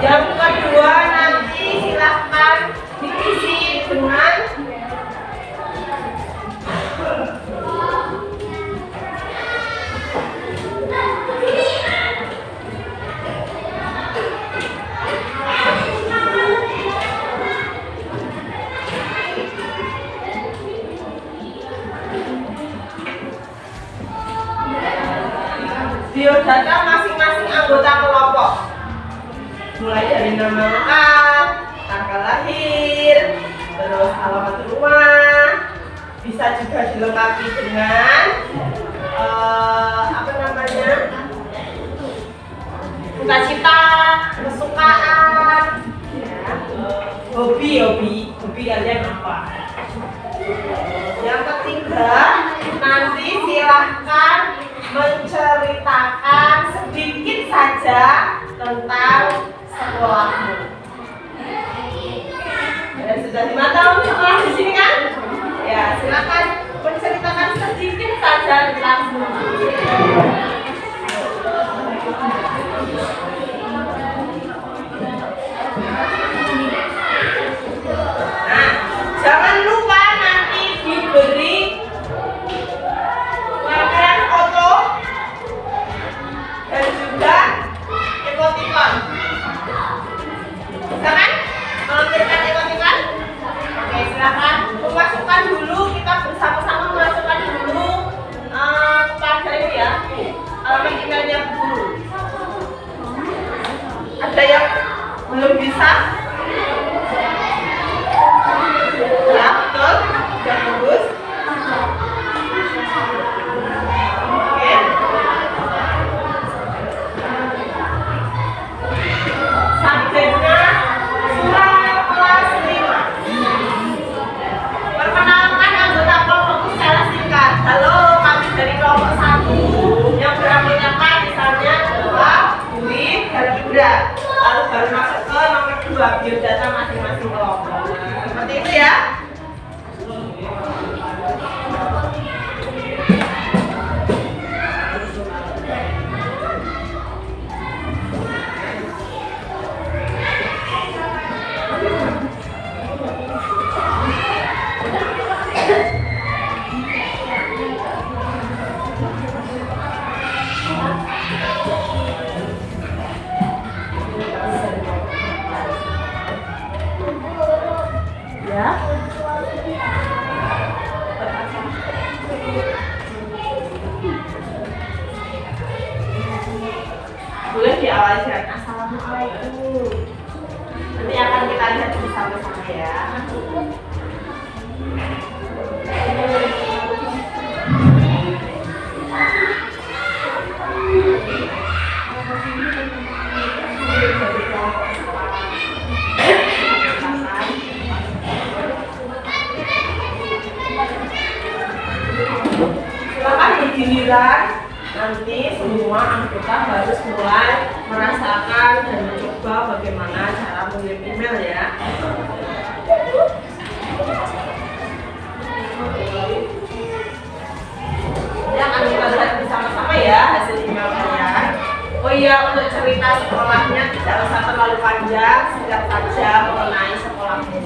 Yang kedua nanti silahkan diisi dengan biodata masing-masing anggota kelompok. Mulai dari nama lengkap, tanggal lahir, terus alamat rumah, bisa juga dilengkapi dengan cita-cita, kesukaan, ya, hobi kalian apa. Yang ketiga, nanti silahkan menceritakan sedikit saja tentang sekolahmu. Ya, sudah 5 tahun sekolah di sini kan? Ya, silakan menceritakan sedikit saja tentang Nah, jangan lupa nanti diberi rangkaian foto dan juga emoticon. Bisa kan? Melampirkan emoticon? Oke, silakan memasukkan dulu, kita bersama-sama memasukkan dulu kepada ini ya, alamat emailnya guru. Ada yang belum bisa? Ya, betul. Sudah bagus. Oke. Subjeknya surel kelas 5. Perkenalkan anggota kelompokku secara singkat. Halo, kami dari kelompok 1 yang beranggotakan misalnya adalah Dwi dan Ibra. Lalu baru masuk ke nomor 2, biodata masing-masing kelompok. Seperti itu ya. bersama-sama ya. Silakan giliran nanti semua anggota harus mulai merasakan dan mencoba bagaimana cara mengirim email ya. Ini akan kita lihat bersama-sama ya hasil email kalian. Oh iya, untuk cerita sekolahnya tidak usah terlalu panjang, singkat saja mengenai sekolahnya.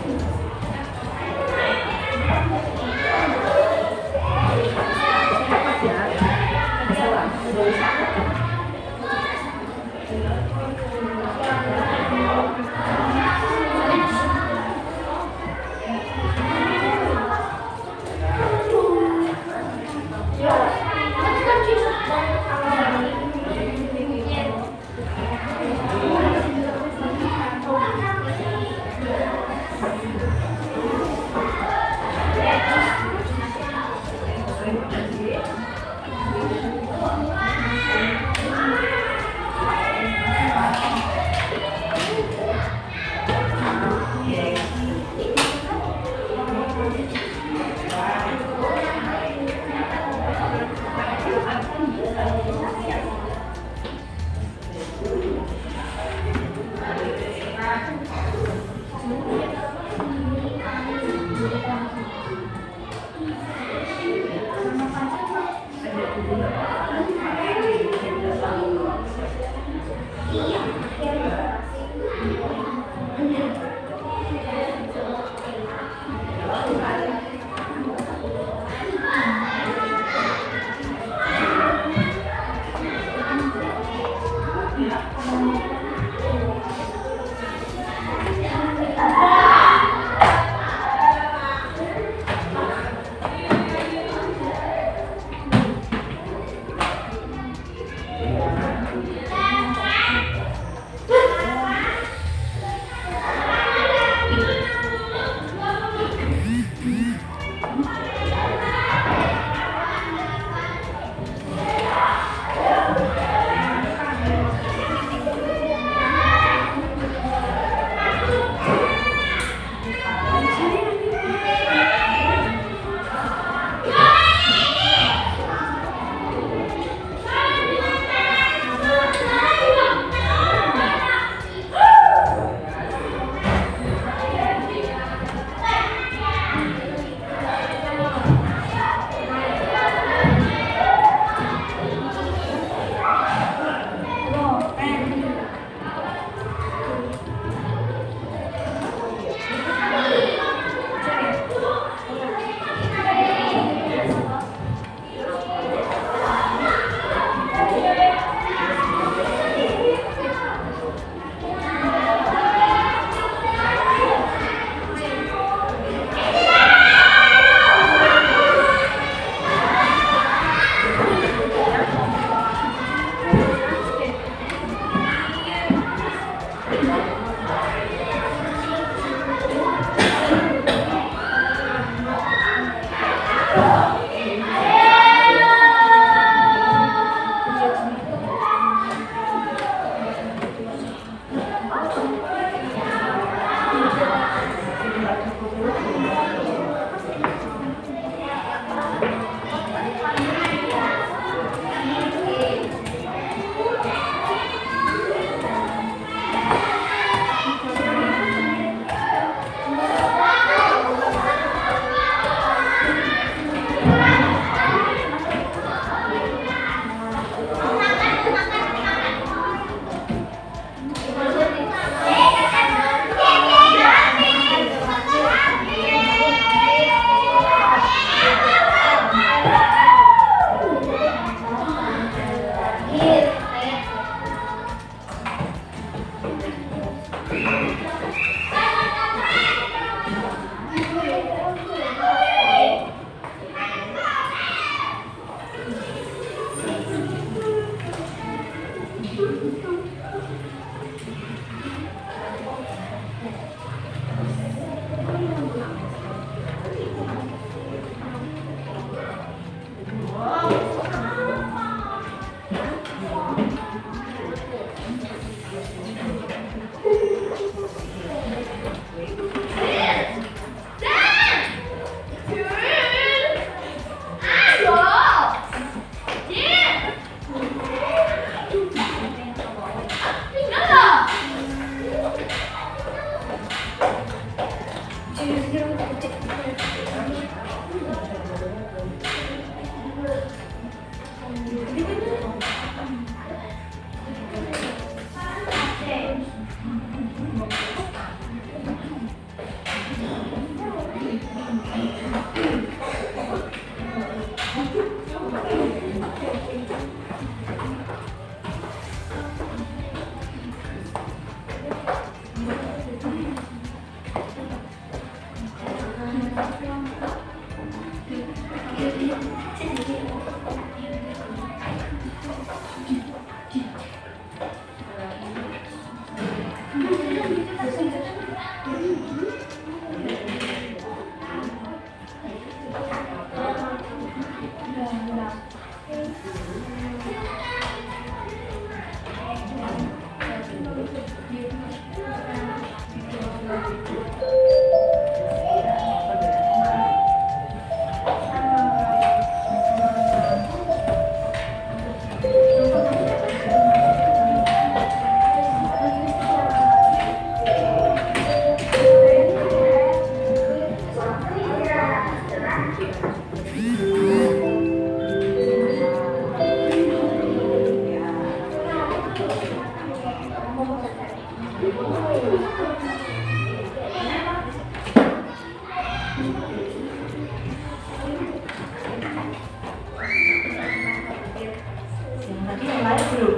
Nanti yang lain dulu.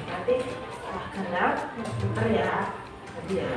Nanti setelah genap, putar ya. Tadi ya.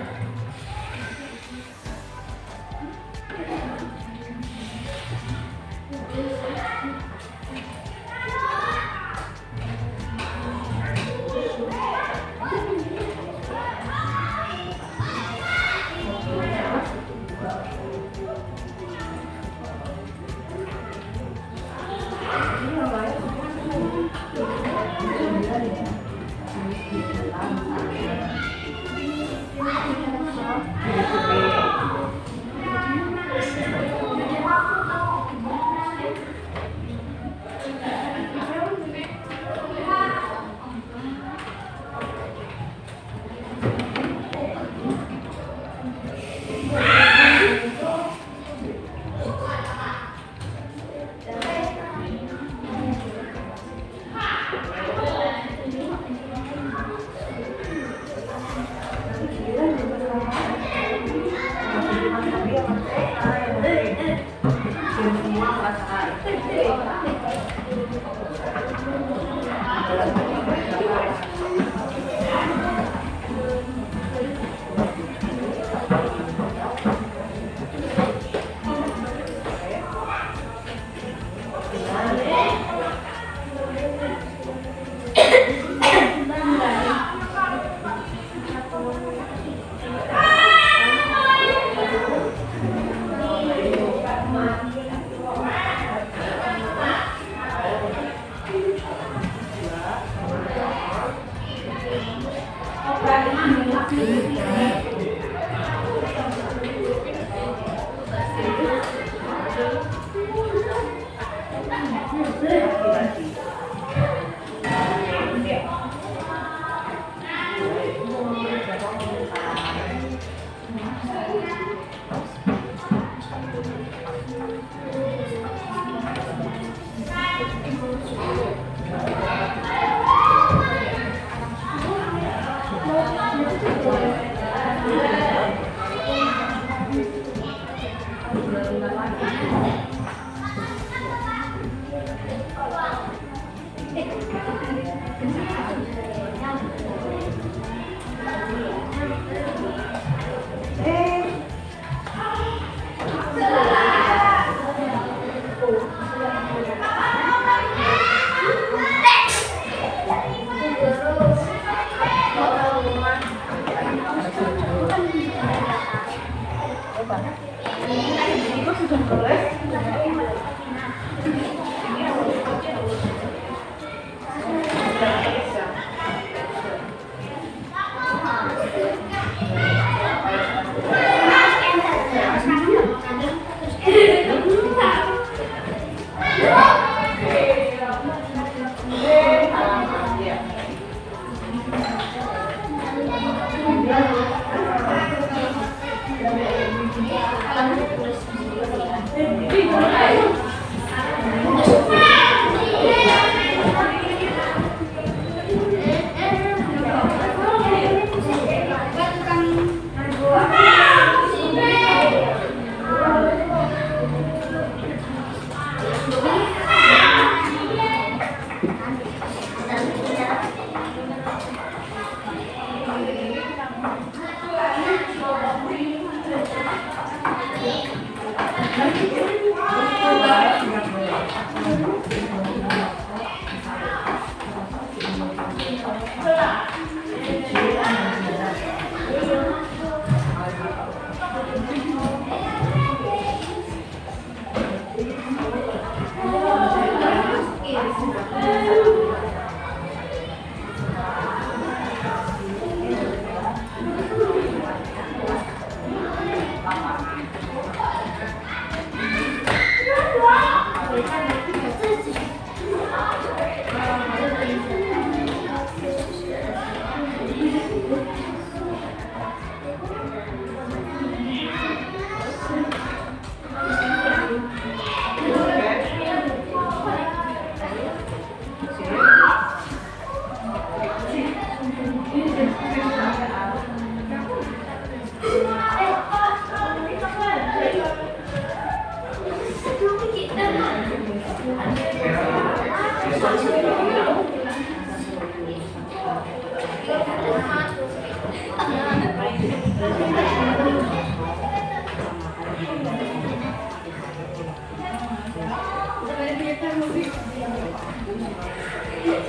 Nanti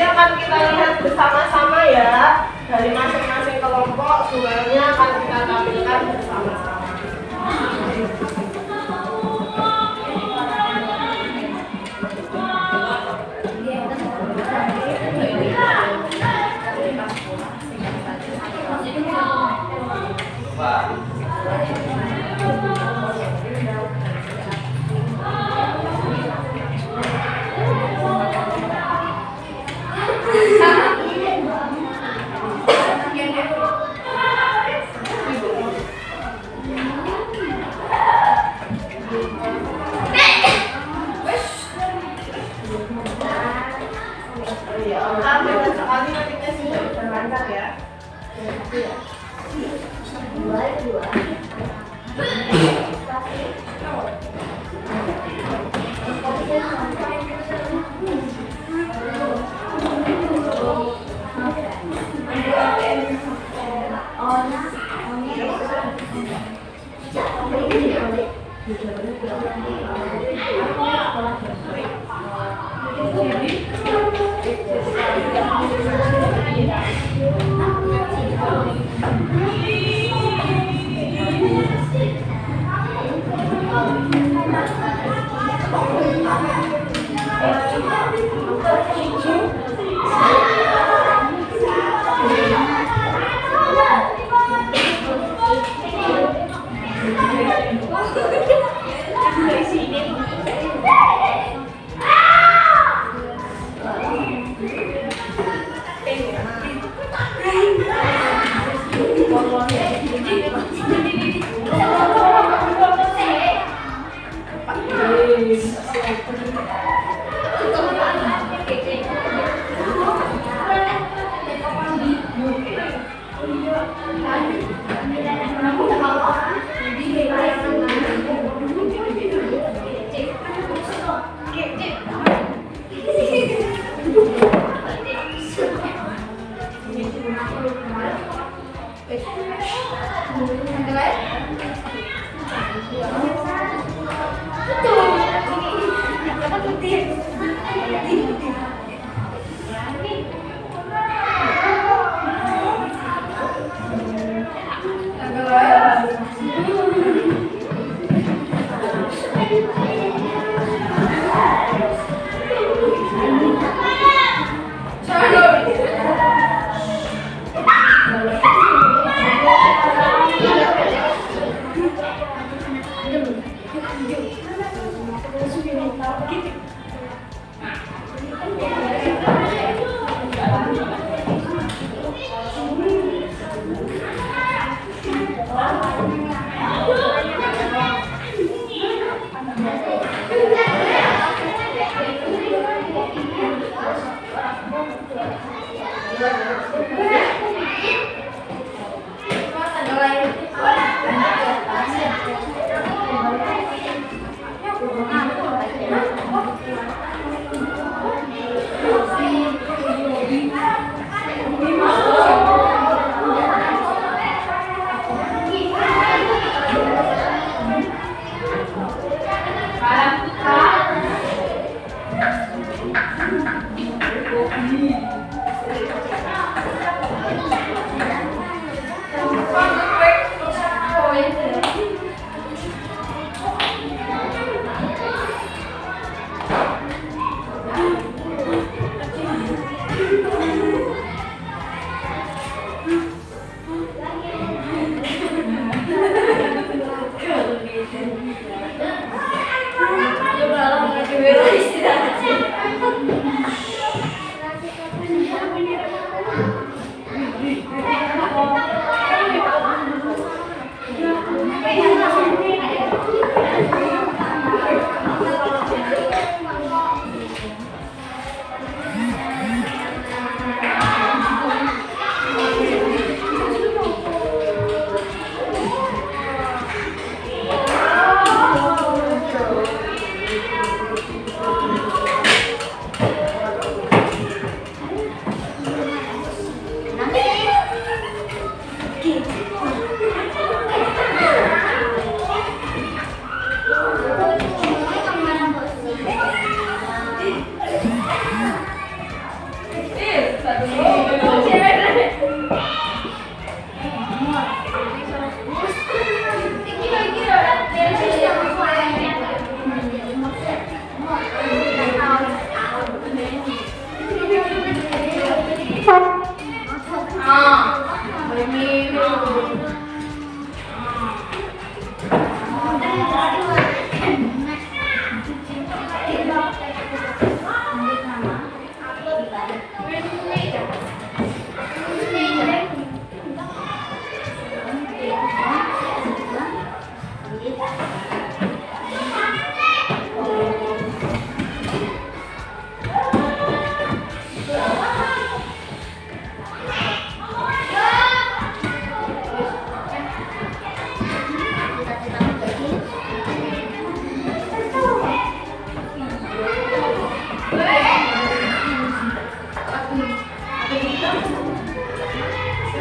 akan kita lihat bersama-sama ya, dari masing-masing kelompok suaranya akan kita tampilkan bersama-sama. Sekali ketiknya sih terlantar ya.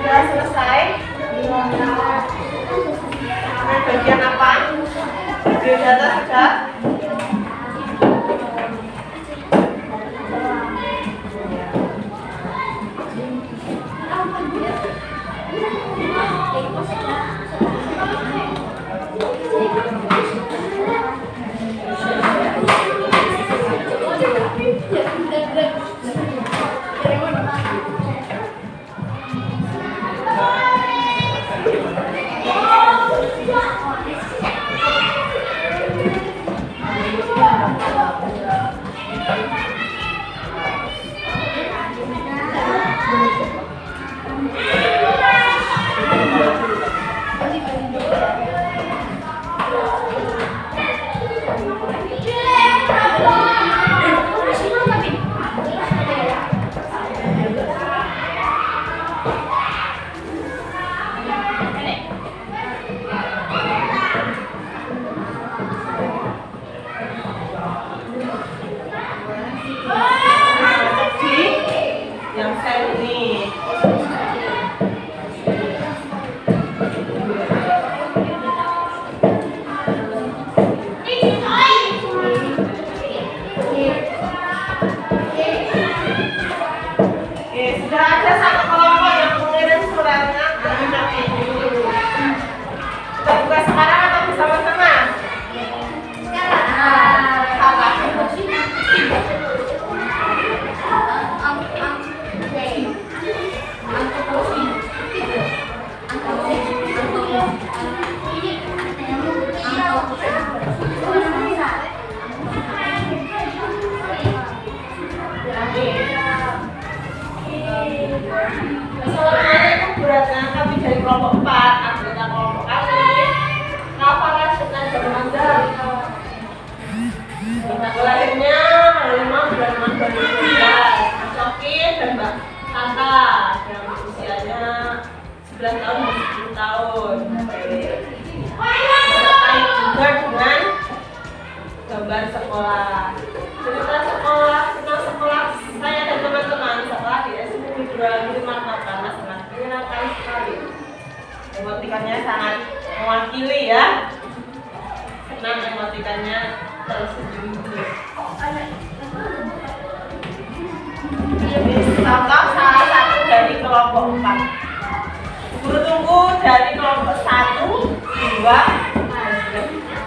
Sudah selesai? Bagian apa? Biodata sudah? Yang sel ini. Sudah ada satu kelompok yang mengirim suratnya ke nanti dulu. Kita buka sekarang atau bersama-sama? Assalamualaikum Bu Ratna, kami dari kelompok 4, anggota kelompok kami. Kapan sudah bermanda? Tanggal lahirnya tanggal 5 bulan Maret 2012. Mas Sokin dan Mbak Tata yang usianya 11 tahun dan 10 tahun. Sertai juga dengan gambar sekolah. Cerita sekolah, tentang sekolah saya dan teman-teman sekolah di SMP Negeri Marmata sangat menyenangkan sekali. Emotikannya sangat mewakili ya. Senang emotikannya tersenyum. Ini contoh salah satu dari kelompok 4. Guru tunggu dari kelompok 1, 2, dan 3.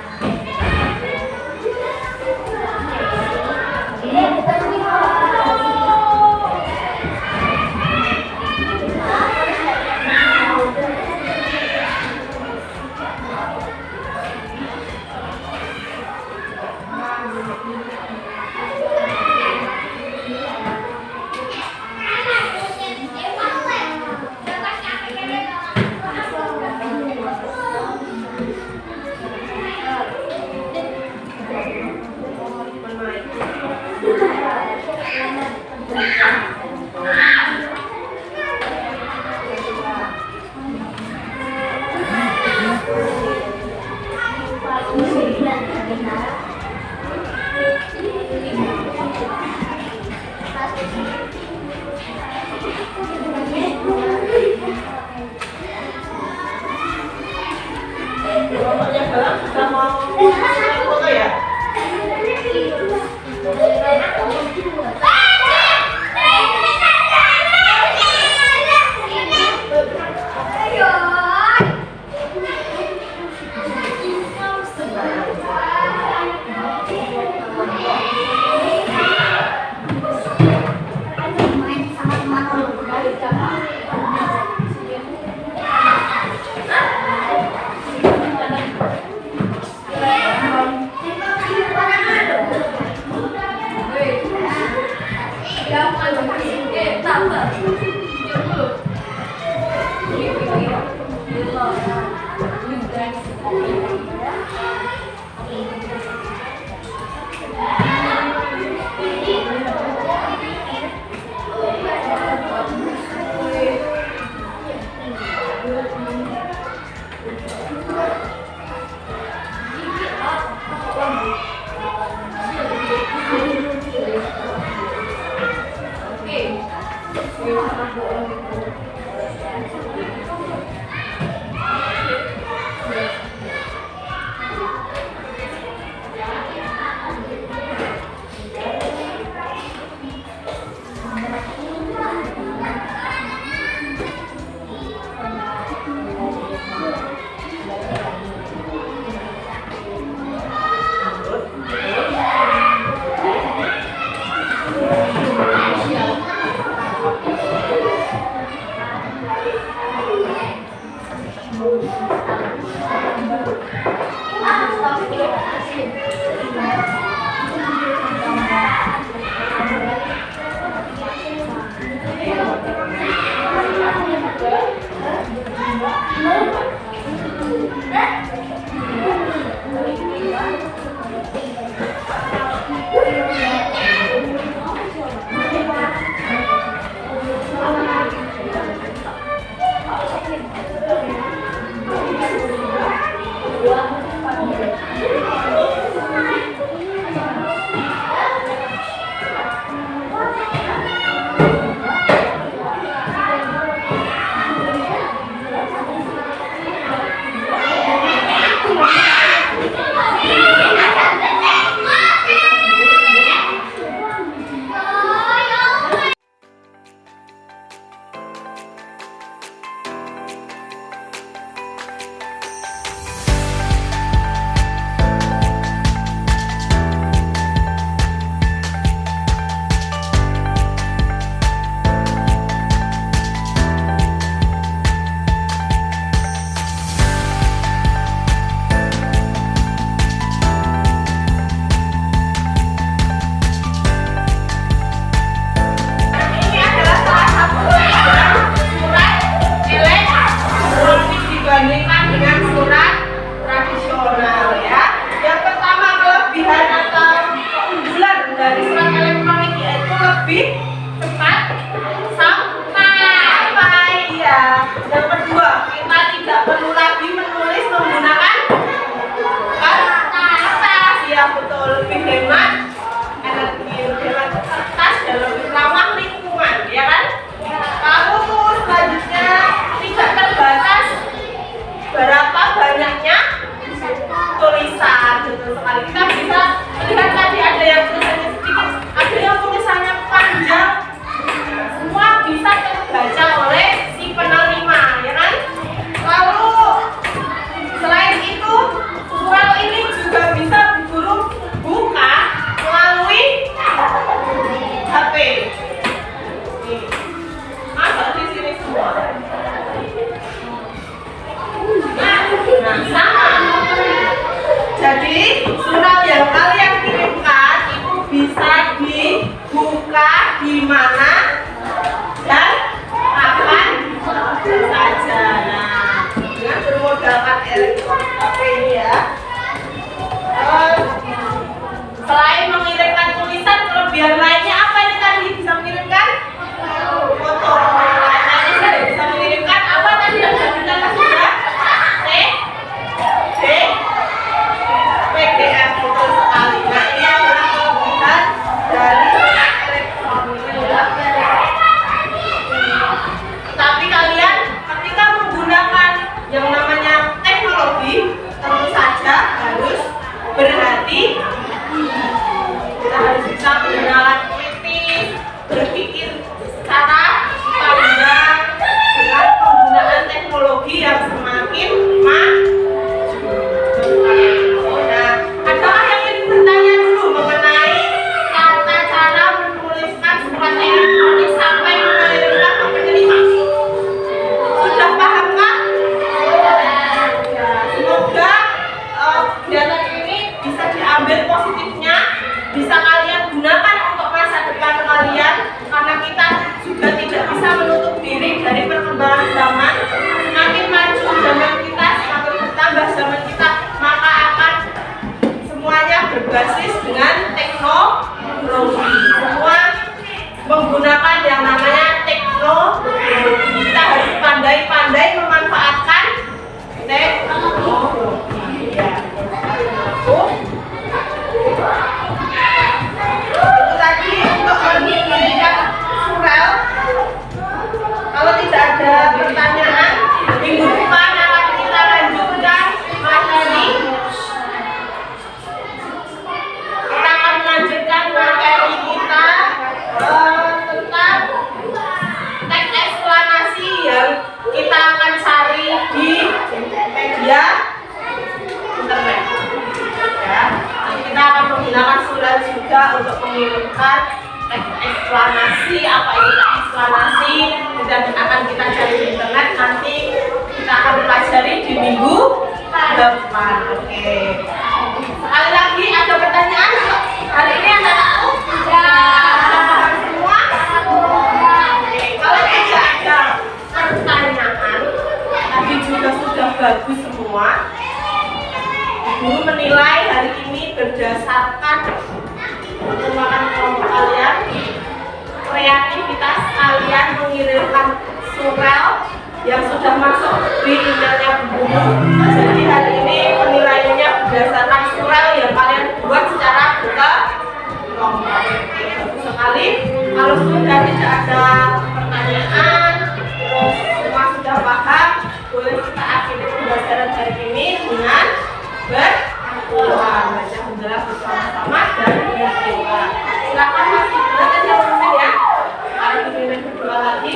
Kelompoknya Galang sudah mau foto ya? Oke. bagus semua. Guru menilai hari ini berdasarkan perkembangan kelompok kalian, kreativitas kalian mengirimkan surel yang sudah masuk di emailnya guru. Jadi hari ini penilaiannya berdasarkan surel yang kalian buat secara berkelompok. Bagus sekali. Kalau sudah tidak ada pertanyaan, terus semua sudah paham, boleh kita akhiri pembelajaran hari ini dengan berdoa, baca hamdalah bersama-sama dan berdoa. Silakan Mas Ibnu yang memimpin ya. Kalau dipimpin berdoa lagi.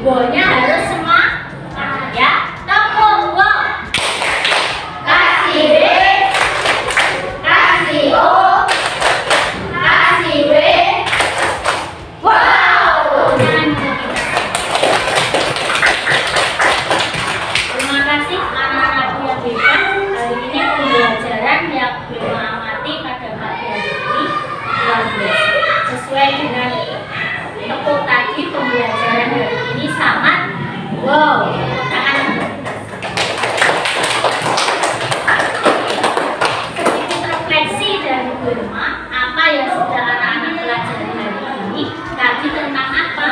Bonya harus semua ya. Tepuk wo. Kasih B, kasih O, kasih B. Wow. Terima kasih anak-anak yang hebat. Hari ini pembelajaran yang mengamati pada pagi hari ini luar biasa. Sesuai dengan tepuk tadi, pembelajaran hari ini sangat wow. Sedikit refleksi dari rumah, apa yang sudah anak-anak pelajari hari ini. Tadi tentang apa?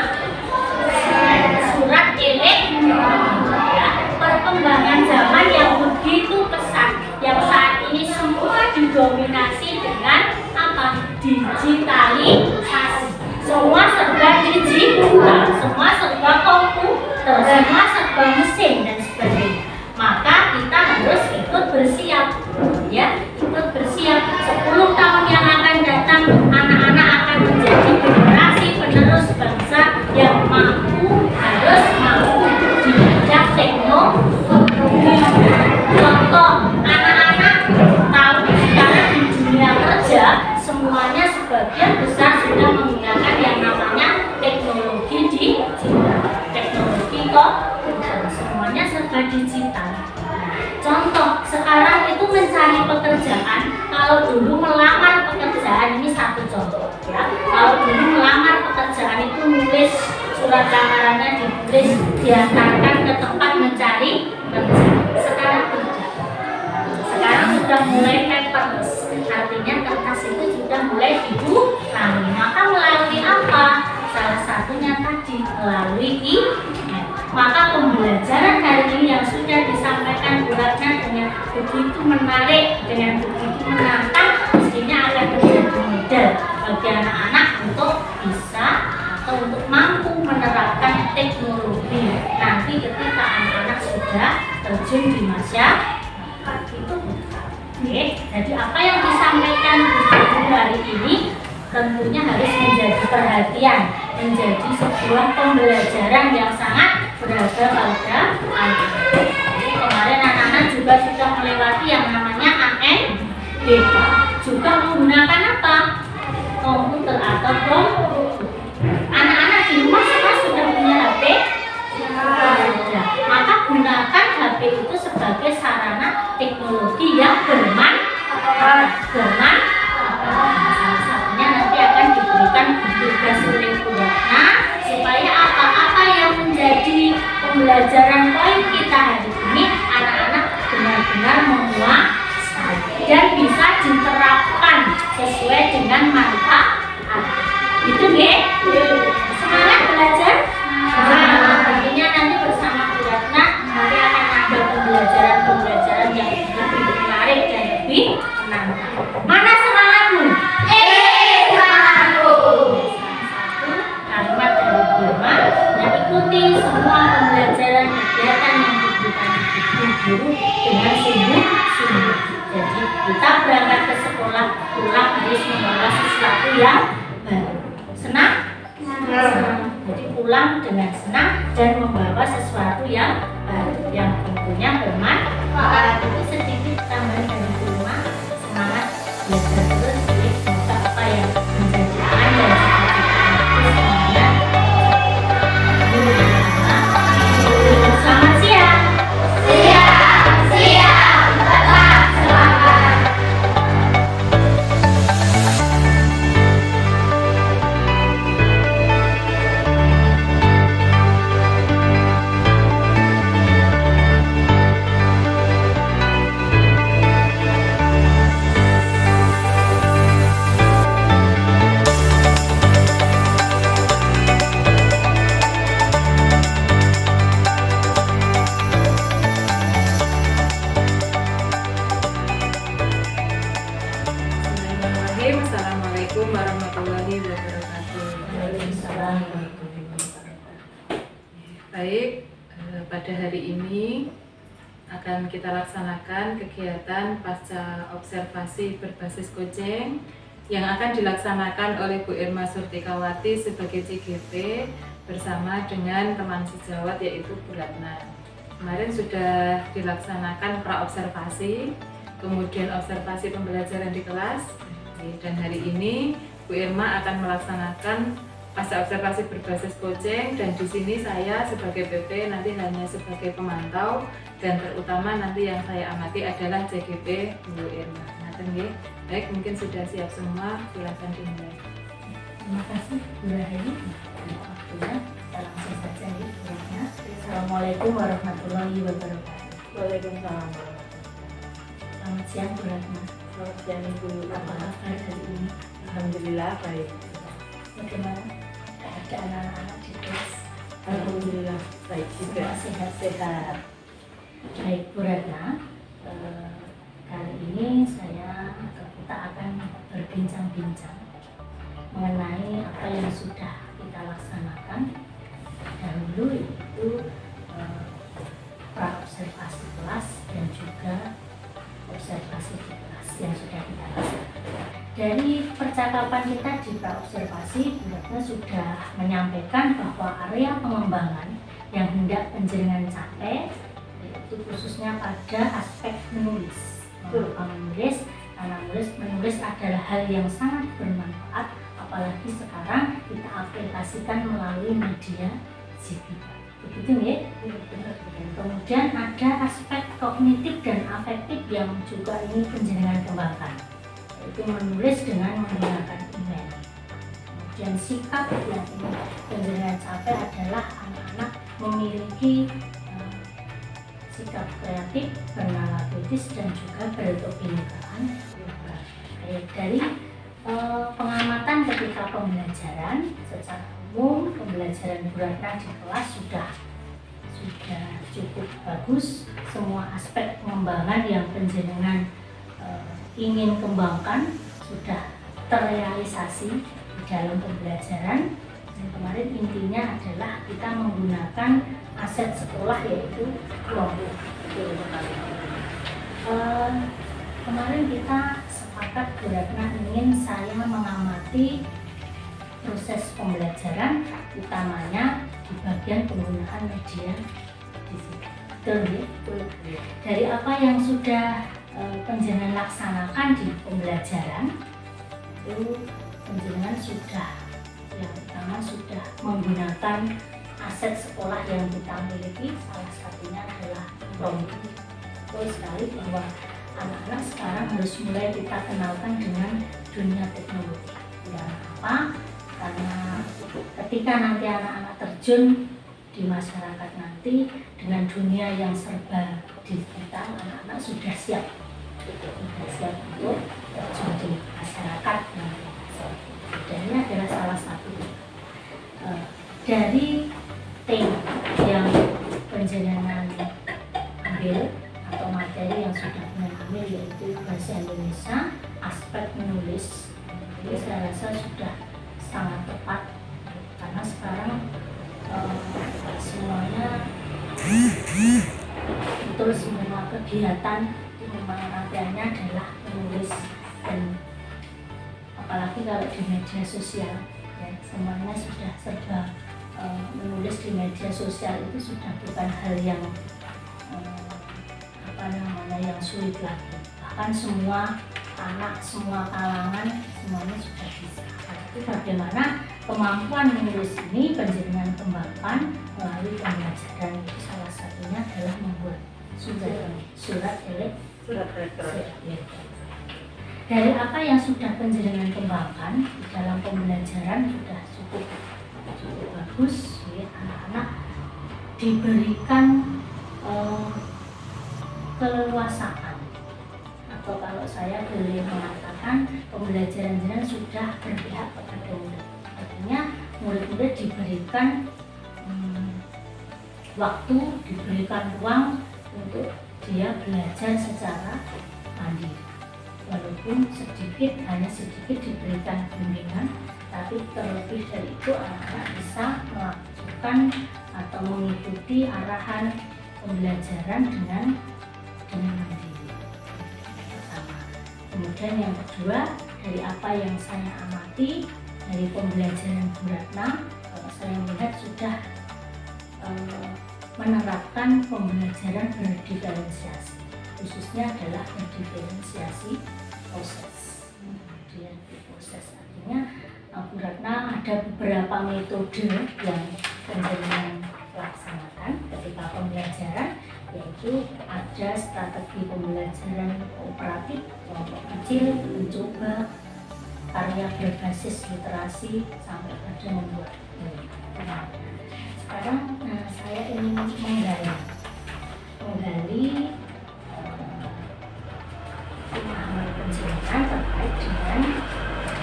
Surat elektronik ya. Perkembangan zaman yang begitu pesat, yang saat ini semua didominasi dengan apa? Digitalisasi. Semua serba digital, semua serba komputer, semua serba mesin dan sebagainya. Maka kita harus ikut bersiap, ya, ikut bersiap. 10 tahun yang akan datang, anak-anak akan menjadi generasi penerus bangsa yang harus mampu di bidang teknologi. Contoh, anak-anak tahu sekarang di dunia kerja semuanya sebagian besar sudah menggunakan yang namanya teknologi digital, teknologi komputer, semuanya serba digital. Contoh, sekarang itu mencari pekerjaan, kalau dulu melamar pekerjaan, ini satu contoh ya. Kalau dulu melamar pekerjaan itu nulis surat lamarannya, ditulis, diantarkan ke tempat mencari kerja. Sekarang tidak. Sekarang sudah mulai paperless, artinya kertas itu sudah mulai dikurangi. Maka melalui apa? Salah satunya tadi melalui email. Maka pembelajaran hari ini yang sudah disampaikan Bu Ratna dengan begitu menarik, dengan begitu menantang, mestinya akan menjadi modal bagi anak-anak untuk bisa atau untuk mampu menerapkan teknologi nanti ketika anak-anak sudah terjun di masyarakat itu. Oke, jadi apa yang disampaikan Bu hari ini tentunya harus menjadi perhatian, menjadi sebuah pembelajaran yang sangat berharga pada anak. Jadi kemarin anak-anak juga sudah melewati yang namanya ANBK, juga menggunakan apa? Komputer atau komputer. Anak-anak di rumah semua sudah punya HP? Sudah. Maka gunakan HP itu sebagai sarana teknologi yang bermanfaat. Salah satunya nanti akan diberikan tugas oleh Bu Ratna supaya apa-apa yang menjadi pembelajaran poin kita hari ini anak-anak benar-benar menguasai. yang tentunya bermanfaat. Itu sedikit tambahan dari rumah semangat belajar terus. Jadi semoga apa yang menjadi angan dan cita-cita itu semuanya selamat siang. Siang, tetap semangat. Bismillahirrahmanirrahim. Assalamualaikum warahmatullahi wabarakatuh. Waalaikumsalam. Baik, pada hari ini akan kita laksanakan kegiatan pasca observasi berbasis Koceng yang akan dilaksanakan oleh Bu Irma Surtikawati sebagai CGP bersama dengan teman sejawat yaitu Bu Ratna. Kemarin sudah dilaksanakan pra-observasi, kemudian observasi pembelajaran di kelas, dan hari ini Bu Irma akan melaksanakan pasca observasi berbasis Koceng, dan di sini saya sebagai PP nanti hanya sebagai pemantau, dan terutama nanti yang saya amati adalah CGP Bu Irma. Baik, mungkin sudah siap semua, silakan dimulai. Terima kasih Bu Raheli. Waktunya kita langsung saja nih kuliahnya. Assalamualaikum warahmatullahi wabarakatuh. Waalaikumsalam. Selamat siang Bu Ratna. Selamat siang Ibu. Apa kabar hari ini? Alhamdulillah baik. Bagaimana keadaan anak-anak di kelas? Alhamdulillah baik juga. Semua sehat-sehat. Baik Bu Ratna, kali ini kita akan berbincang-bincang mengenai apa yang sudah kita laksanakan dahulu, yaitu pra-observasi kelas dan juga observasi di kelas yang sudah kita laksanakan. Dari percakapan kita di pra-observasi, Bu Ratna sudah menyampaikan bahwa area pengembangan yang hendak panjenengan capai yaitu khususnya pada aspek menulis. Mengapa menulis? Karena menulis adalah hal yang sangat bermanfaat, apalagi sekarang kita aplikasikan melalui media digital. Begitu ya? Kemudian ada aspek kognitif dan afektif yang juga ini panjenengan kembangkan, yaitu menulis dengan menggunakan email. Kemudian sikap yang ini panjenengan capai adalah anak-anak memiliki sikap kreatif, bernalar kritis, dan juga berkebinekaan. Dari pengamatan ketika pembelajaran secara umum, pembelajaran Bu Ratna di kelas sudah cukup bagus. Semua aspek pengembangan yang panjenengan ingin kembangkan sudah terrealisasi di dalam pembelajaran. Dan kemarin intinya adalah kita menggunakan aset sekolah yaitu kelompok. Kemarin kita sepakat Bu Ratna ingin saya mengamati proses pembelajaran utamanya di bagian penggunaan media digital. Betul ya? Dari apa yang sudah panjenengan laksanakan di pembelajaran itu panjenengan yang pertama sudah menggunakan aset sekolah yang kita miliki, salah satunya adalah Chromebook. Betul sekali bahwa anak-anak sekarang harus mulai kita kenalkan dengan dunia teknologi. Dan apa? Karena ketika nanti anak-anak terjun di masyarakat nanti dengan dunia yang serba digital, anak-anak sudah siap untuk terjun di masyarakat. Dan ini adalah salah satu dari tema yang panjenengan ambil atau materi yang sudah ambil, yaitu bahasa Indonesia, aspek menulis. Jadi saya rasa sudah sangat tepat karena sekarang semuanya betul, semua kegiatan memang rangkaiannya adalah menulis, dan apalagi kalau di media sosial ya, semuanya sudah serba menulis di media sosial itu sudah bukan hal yang yang sulit lagi. Bahkan semua anak, semua kalangan, semuanya sudah bisa. Tapi bagaimana kemampuan menulis ini penjenengan kembangkan melalui pembelajaran. Itu salah satunya adalah membuat surat elektronik. Dari apa yang sudah penjenengan kembangkan di dalam pembelajaran sudah cukup bagus, ya, anak-anak diberikan keleluasaan, atau kalau saya boleh mengatakan pembelajaran jenengan sudah berpihak kepada murid. Artinya murid-murid diberikan waktu, diberikan ruang untuk dia belajar secara mandiri. Walaupun hanya sedikit diberikan bimbingan, tapi terlebih dari itu anak-anak bisa melakukan atau mengikuti arahan pembelajaran dengan mandiri. Pertama. Kemudian yang kedua, dari apa yang saya amati dari pembelajaran Bu Ratna, saya melihat sudah menerapkan pembelajaran berdiferensiasi, khususnya adalah berdiferensiasi proses. Kemudian proses artinya Bu Ratna ada beberapa metode yang penjenengan laksanakan ketika pembelajaran, yaitu ada strategi pembelajaran kooperatif, kelompok kecil, mencoba, karya berbasis literasi, sampai pada membuat film. Sekarang saya ingin menggali pemahaman penjenengan terkait dengan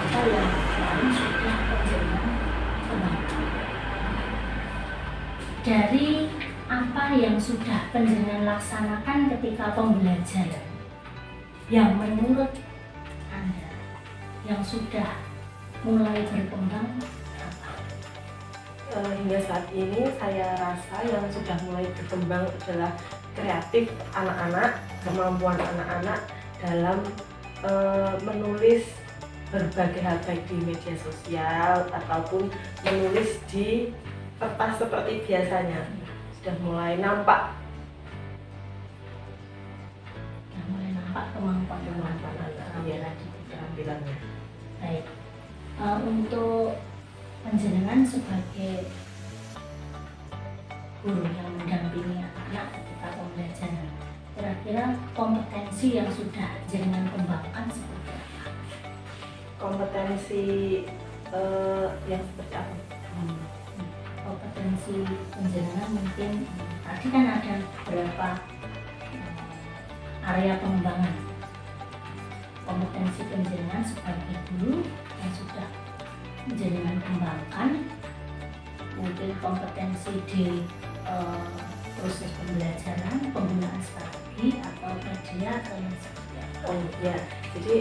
apa yang kemarin sudah penjenengan kembangkan. Dari apa yang sudah penjenengan laksanakan ketika pembelajaran, yang menurut Anda yang sudah mulai berkembang apa? Hingga saat ini saya rasa yang sudah mulai berkembang adalah kreatif anak-anak, kemampuan anak-anak dalam menulis berbagai hal, baik di media sosial ataupun menulis di kertas seperti biasanya. Sudah mulai nampak kemampuan anak-anak, keterampilannya. Baik, untuk penjenengan sebagai guru yang mendampingi anak ketika pembelajaran, kira-kira kompetensi yang sudah jenengan kembangkan seperti apa? Kompetensi yang seperti apa? Kompetensi penjenengan mungkin tadi kan ada beberapa area pengembangan. Kompetensi penjenengan sebagai guru yang sudah jenengan kembangkan, mungkin kompetensi di proses pembelajaran, penggunaan strategi atau media atau yang seperti apa? Oh ya, jadi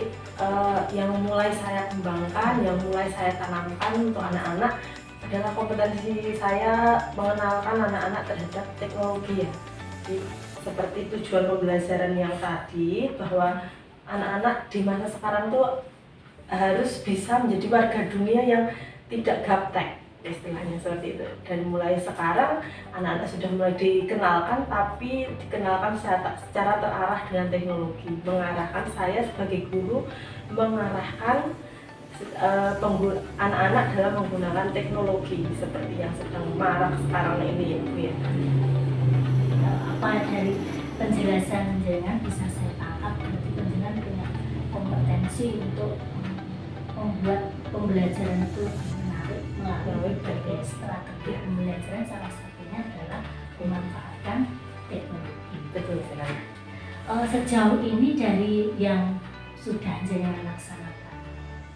yang mulai saya kembangkan, yang mulai saya tanamkan untuk anak-anak adalah kompetensi saya mengenalkan anak-anak terhadap teknologi ya. Jadi, seperti tujuan pembelajaran yang tadi, bahwa anak-anak di masa sekarang tuh harus bisa menjadi warga dunia yang tidak gaptek, istilahnya seperti itu. Dan mulai sekarang anak-anak sudah mulai dikenalkan, tapi dikenalkan secara terarah dengan teknologi. Mengarahkan saya sebagai guru, mengarahkan anak-anak dalam menggunakan teknologi seperti yang sedang marak sekarang ini ya Bu ya. Apa dari penjelasan jenengan bisa saya tangkap, berarti jenengan punya kompetensi untuk membuat pembelajaran itu menarik melalui berbagai strategi pembelajaran, salah satunya adalah memanfaatkan teknologi. Betul sekali. Sejauh ini dari yang sudah jenengan laksanakan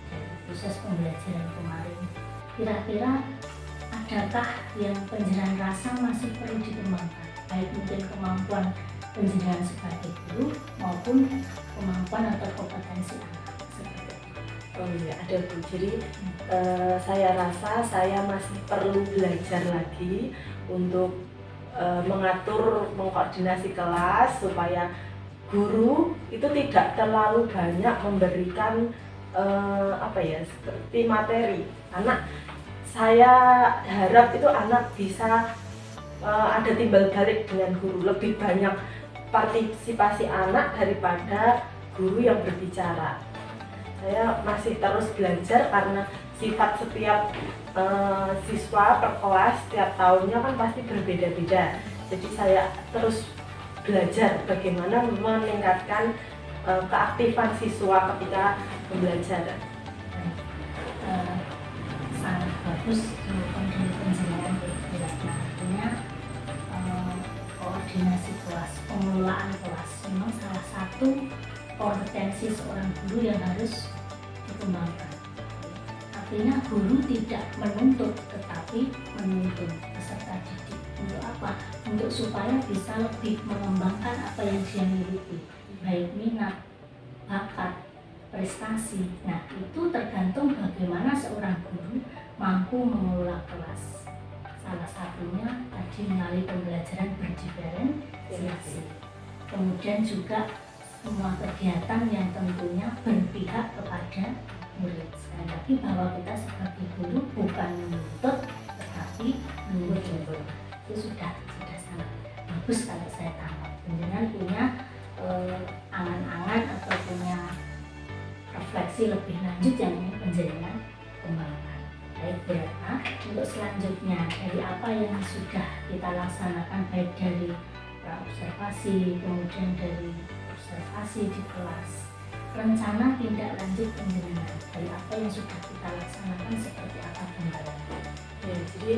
dari proses pembelajaran kemarin, kira-kira adakah yang penjenengan rasa masih perlu dikembangkan, baik mungkin kemampuan penjenengan sebagai guru maupun kemampuan atau kompetensi anak seperti itu? Oh iya, ada Bu. Jadi saya rasa saya masih perlu belajar lagi untuk mengatur, mengkoordinasi kelas supaya guru itu tidak terlalu banyak memberikan seperti materi. Saya harap itu anak bisa ada timbal balik dengan guru, lebih banyak partisipasi anak daripada guru yang berbicara. Saya masih terus belajar karena sifat setiap siswa per kelas setiap tahunnya kan pasti berbeda-beda. Jadi saya terus belajar bagaimana meningkatkan keaktifan siswa ketika pembelajaran. Sangat bagus penjelasan Bu Ratna. Artinya koordinasi kelas, pengelolaan kelas memang salah satu kompetensi seorang guru yang harus dikembangkan. Artinya guru tidak menuntut tetapi menuntun peserta didik. Untuk apa? Untuk supaya bisa lebih mengembangkan apa yang dia miliki, baik minat, bakat, prestasi. Nah, itu tergantung bagaimana seorang guru mampu mengelola kelas. Salah satunya tadi melalui pembelajaran berdiferensiasi. Kemudian juga semua kegiatan yang tentunya berpihak kepada murid. Sekali lagi bahwa kita sebagai guru bukan menuntut tetapi menuntun. Itu sudah sangat bagus kalau saya tangkap. Dengan punya angan-angan atau punya refleksi lebih lanjut yang ingin penjenengan kembangkan. Baik Bu Ratna, untuk selanjutnya dari apa yang sudah kita laksanakan baik dari observasi kemudian dari observasi di kelas, rencana tindak lanjut penjenengan dari apa yang sudah kita laksanakan seperti apa gambarannya? Ya, jadi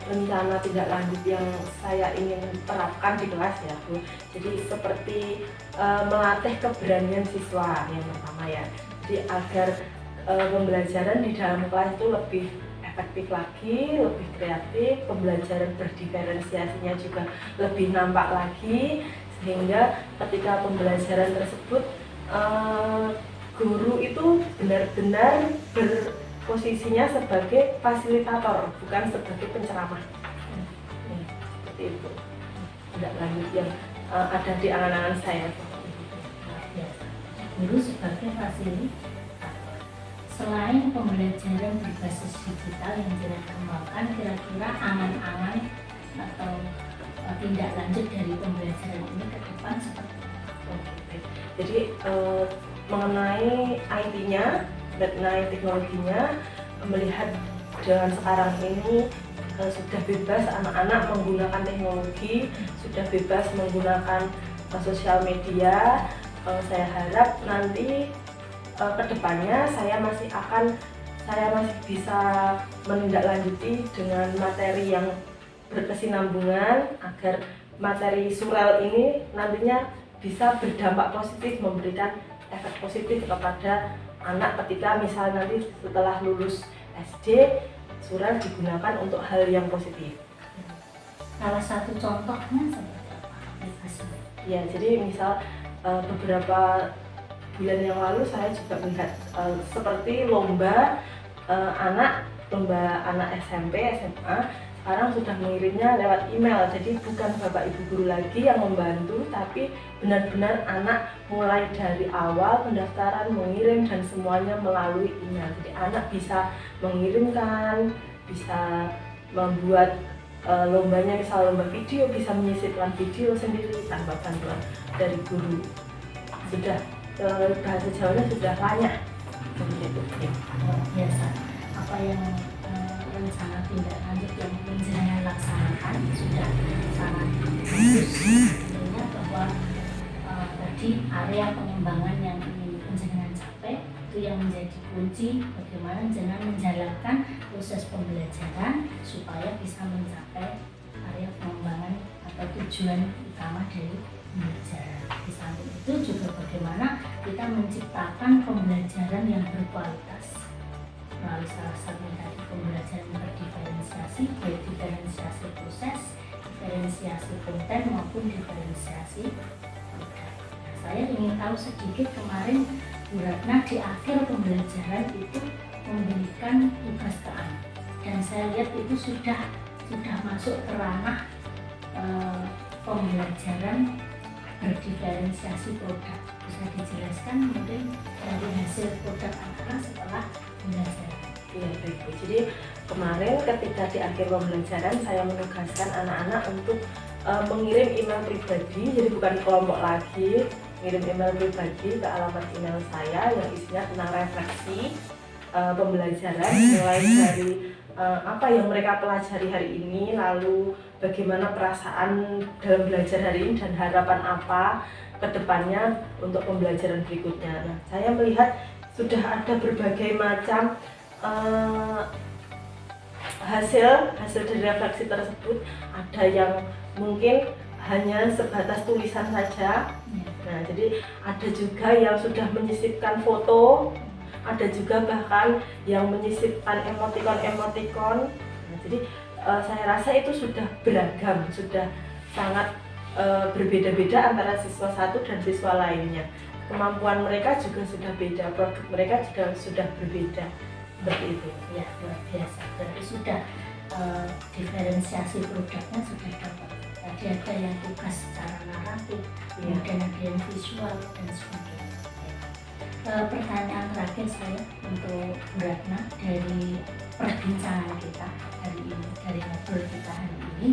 rencana tindak lanjut yang saya ingin terapkan di kelas ya Bu. Jadi seperti melatih keberanian siswa yang pertama ya. Jadi agar pembelajaran di dalam kelas itu lebih efektif lagi, lebih kreatif, pembelajaran berdiferensiasinya juga lebih nampak lagi, sehingga ketika pembelajaran tersebut guru itu benar-benar berposisinya sebagai fasilitator, bukan sebagai penceramah. Seperti itu tindak lanjut yang ada di angan-angan saya. Guru sebagai fasilitator. Selain pembelajaran berbasis digital yang kita kembangkan, kira-kira angan-angan atau tindak lanjut dari pembelajaran ini ke depan seperti apa? Jadi mengenai IT-nya, mengenai teknologinya, melihat dengan sekarang ini sudah bebas anak-anak menggunakan teknologi, sudah bebas menggunakan sosial media. Saya harap nanti kedepannya saya masih bisa menindaklanjuti dengan materi yang berkesinambungan agar materi surel ini nantinya bisa berdampak positif, memberikan efek positif kepada anak ketika misalnya nanti setelah lulus SD, surel digunakan untuk hal yang positif. Salah satu contohnya seperti apa aplikasinya? Ya, jadi misal beberapa bulan yang lalu saya juga melihat seperti lomba anak SMP, SMA sekarang sudah mengirimnya lewat email. Jadi bukan bapak ibu guru lagi yang membantu, tapi benar-benar anak mulai dari awal pendaftaran mengirim dan semuanya melalui email. Jadi anak bisa mengirimkan, bisa membuat lombanya, misal lomba video, bisa menyisipkan video sendiri tanpa bantuan dari guru. Sudah bahasa Jawanya sudah banyak seperti itu. Luar biasa. Apa yang rencana tindak lanjut yang penjenengan laksanakan sudah sangat bagus. Tentunya bahwa tadi area pengembangan yang ingin penjenengan capai itu yang menjadi kunci bagaimana jenengan menjalankan proses pembelajaran supaya bisa mencapai area pengembangan atau tujuan utama dari pembelajaran. Di samping itu juga bagaimana kita menciptakan pembelajaran yang berkualitas melalui salah satu tadi pembelajaran berdiferensiasi, baik diferensiasi proses, diferensiasi konten maupun diferensiasi produk. Saya ingin tahu sedikit, kemarin Bu Ratna di akhir pembelajaran itu memberikan tugas ke anak dan saya lihat itu sudah masuk ke ranah pembelajaran berdiferensiasi produk. Bisa dijelaskan mungkin dari hasil produk anak-anak setelah pembelajaran? Iya, baik Bu. Jadi kemarin ketika di akhir pembelajaran saya menugaskan anak-anak untuk mengirim email pribadi, jadi bukan kelompok lagi, ngirim email pribadi ke alamat email saya yang isinya tentang refleksi pembelajaran, mulai dari apa yang mereka pelajari hari ini, lalu bagaimana perasaan dalam belajar hari ini dan harapan apa ke depannya untuk pembelajaran berikutnya. Nah, saya melihat sudah ada berbagai macam hasil dari refleksi tersebut. Ada yang mungkin hanya sebatas tulisan saja. Nah, jadi ada juga yang sudah menyisipkan foto, ada juga bahkan yang menyisipkan emotikon. Nah, jadi saya rasa itu sudah beragam, sudah sangat berbeda-beda antara siswa satu dan siswa lainnya. Kemampuan mereka juga sudah beda, produk mereka juga sudah berbeda. Seperti itu. Ya, luar biasa. Berarti sudah diferensiasi produknya sudah dapat. Tadi ada yang tugas secara naratif, kemudian ada yang visual dan sebagainya. Pertanyaan terakhir saya untuk Bu Ratna dari perbincangan kita hari ini, dari ngobrol kita hari ini,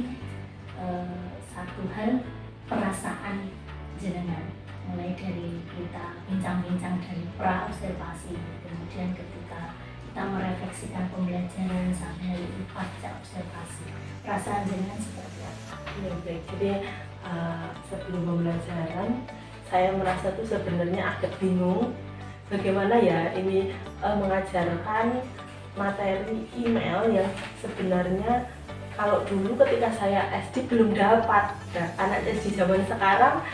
satu hal perasaan jenengan mulai dari kita bincang-bincang dari pra observasi, kemudian ketika kita merefleksikan pembelajaran sampai hari ini pasca observasi, perasaan jenengan seperti apa? Ya, baik. Jadi sebelum pembelajaran saya merasa tuh sebenarnya agak bingung bagaimana ya ini mengajarkan materi email yang sebenarnya kalau dulu ketika saya SD belum dapat. Nah, anak SD zaman sekarang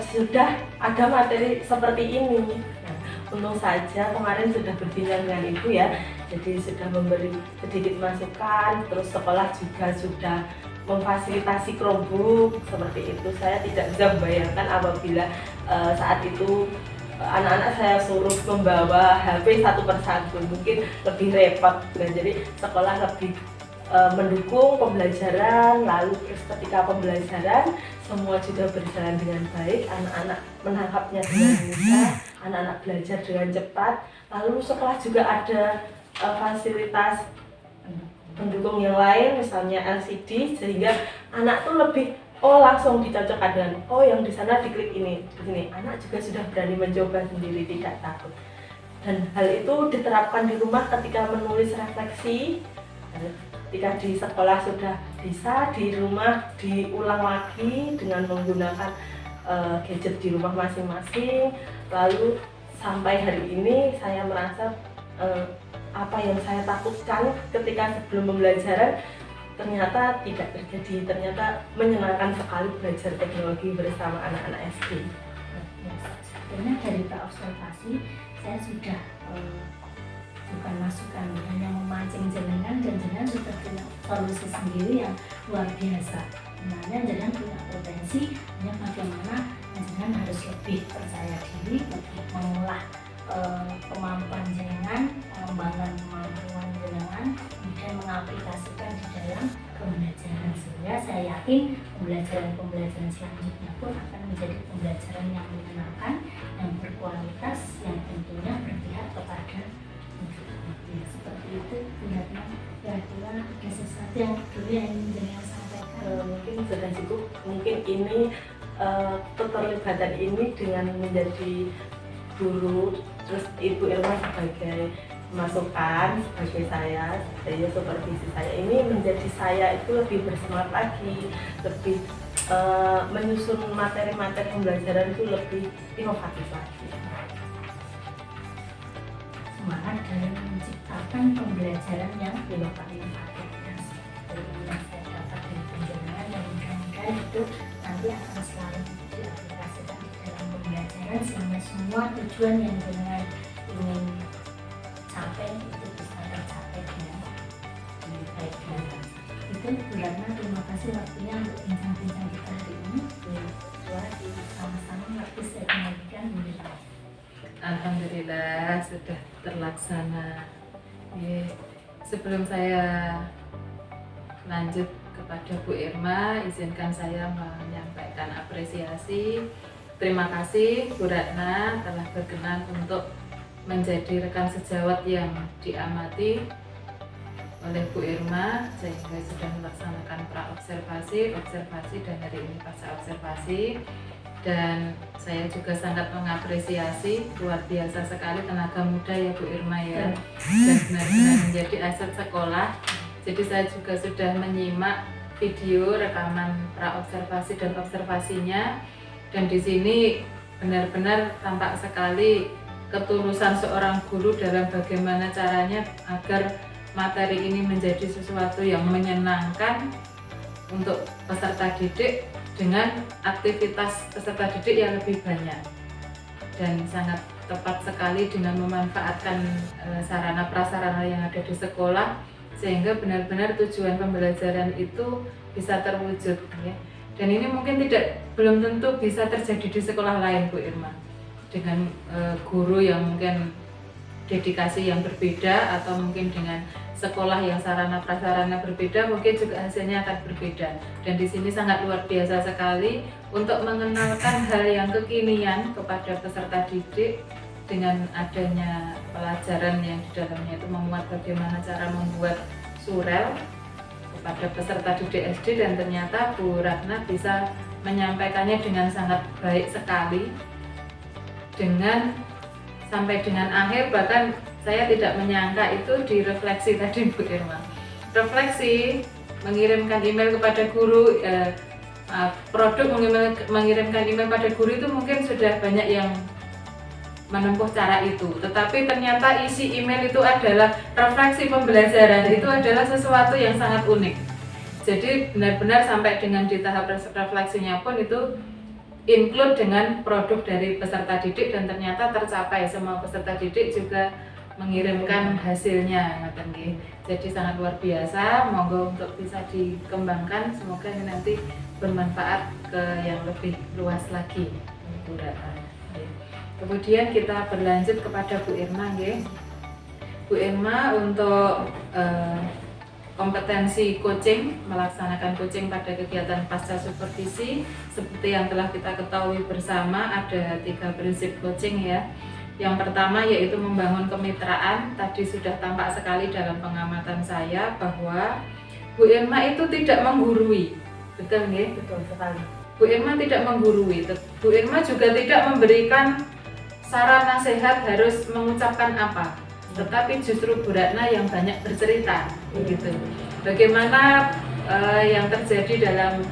sudah ada materi seperti ini. Nah, untung saja kemarin sudah berbincang dengan Ibu ya, jadi sudah memberi sedikit masukan, terus sekolah juga sudah memfasilitasi Chromebook seperti itu. Saya tidak bisa membayangkan apabila saat itu anak-anak saya suruh membawa HP satu persatu, mungkin lebih repot. Nah, jadi sekolah lebih mendukung pembelajaran, lalu terus ketika pembelajaran semua juga berjalan dengan baik, anak-anak menangkapnya dengan mudah, anak-anak belajar dengan cepat, lalu sekolah juga ada fasilitas pendukung yang lain, misalnya LCD, sehingga anak tuh lebih langsung dicocokkan dengan yang di sana diklik ini, di sini. Anak juga sudah berani mencoba sendiri, tidak takut. Dan hal itu diterapkan di rumah ketika menulis refleksi. Ketika di sekolah sudah bisa, di rumah diulang lagi dengan menggunakan gadget di rumah masing-masing. Lalu sampai hari ini saya merasa apa yang saya takutkan ketika sebelum pembelajaran ternyata tidak terjadi, ternyata menyenangkan sekali belajar teknologi bersama anak-anak SD. Sebenarnya dari observasi saya sudah bukan masukan, hanya memancing jenengan, dan jenengan sudah punya solusi sendiri yang luar biasa. Sebenarnya jenengan punya potensi, hanya bagaimana jenengan harus lebih percaya diri, lebih mengolah kemampuan jenengan, pengembangan kemampuan jenengan, kemudian mengaplikasikan di dalam pembelajaran, sehingga saya yakin pembelajaran selanjutnya pun akan menjadi pembelajaran yang menyenangkan, yang berkualitas, yang tentunya berpihak kepada seperti itu. Kira-kira ada sesuatu yang dulu yang ingin jenengan sampaikan? Mungkin sudah cukup. Mungkin ini keterlibatan ini dengan menjadi guru, terus Ibu Irma sebagai masukan, sebagai saya supervisi saya, ini menjadi saya itu lebih bersemangat lagi, lebih menyusun materi-materi pembelajaran itu lebih inovatif lagi. Semangat dalam menciptakan pembelajaran yang inovatif. Yang saya dapat dari penjelasan, dan mudah-mudahan itu nanti akan selalu diaplikasikan di dalam pembelajaran, sehingga semua tujuan yang dengan ingin capai itu bisa tercapai dengan baik. Itu Bu Ratna, terima kasih waktunya untuk bincang-bincang kita hari ini. Sama-sama waktu saya kembalikan Bu Ratna. Alhamdulillah sudah terlaksana. Sebelum saya lanjut kepada Bu Irma, izinkan saya menyampaikan apresiasi. Terima kasih Bu Ratna telah berkenan untuk menjadi rekan sejawat yang diamati oleh Bu Irma sehingga sudah melaksanakan pra-observasi, observasi dan hari ini pasca observasi. Dan saya juga sangat mengapresiasi, luar biasa sekali tenaga muda ya Bu Irma ya, dan benar-benar menjadi aset sekolah. Jadi saya juga sudah menyimak video rekaman pra-observasi dan observasinya, dan di sini benar-benar tampak sekali ketulusan seorang guru dalam bagaimana caranya agar materi ini menjadi sesuatu yang menyenangkan untuk peserta didik dengan aktivitas peserta didik yang lebih banyak, dan sangat tepat sekali dengan memanfaatkan sarana prasarana yang ada di sekolah sehingga benar-benar tujuan pembelajaran itu bisa terwujud ya. Dan ini mungkin belum tentu bisa terjadi di sekolah lain Bu Irma, dengan guru yang mungkin dedikasi yang berbeda atau mungkin dengan sekolah yang sarana prasarana berbeda, mungkin juga hasilnya akan berbeda. Dan di sini sangat luar biasa sekali untuk mengenalkan hal yang kekinian kepada peserta didik dengan adanya pelajaran yang di dalamnya itu memuat bagaimana cara membuat surel kepada peserta didik SD, dan ternyata Bu Ratna bisa menyampaikannya dengan sangat baik sekali, dengan sampai dengan akhir. Bahkan saya tidak menyangka itu direfleksi tadi Bu Irma. Refleksi, mengirimkan email kepada guru, produk mengirimkan email pada guru itu mungkin sudah banyak yang menempuh cara itu. Tetapi ternyata isi email itu adalah refleksi pembelajaran, itu adalah sesuatu yang sangat unik. Jadi benar-benar sampai dengan di tahap refleksinya pun itu include dengan produk dari peserta didik, dan ternyata tercapai, semua peserta didik juga mengirimkan hasilnya. Jadi sangat luar biasa, monggo untuk bisa dikembangkan, semoga ini nanti bermanfaat ke yang lebih luas lagi. Kemudian kita berlanjut kepada Bu Irma Bu Irma untuk kompetensi coaching, melaksanakan coaching pada kegiatan pasca supervisi. Seperti yang telah kita ketahui bersama, ada 3 prinsip coaching ya. Yang pertama yaitu membangun kemitraan. Tadi sudah tampak sekali dalam pengamatan saya bahwa Bu Irma itu tidak menggurui. Betul nggih? Betul sekali. Bu Irma tidak menggurui. Bu Irma juga tidak memberikan saran nasihat harus mengucapkan apa, tetapi justru Bu Ratna yang banyak bercerita begitu. Bagaimana yang terjadi dalam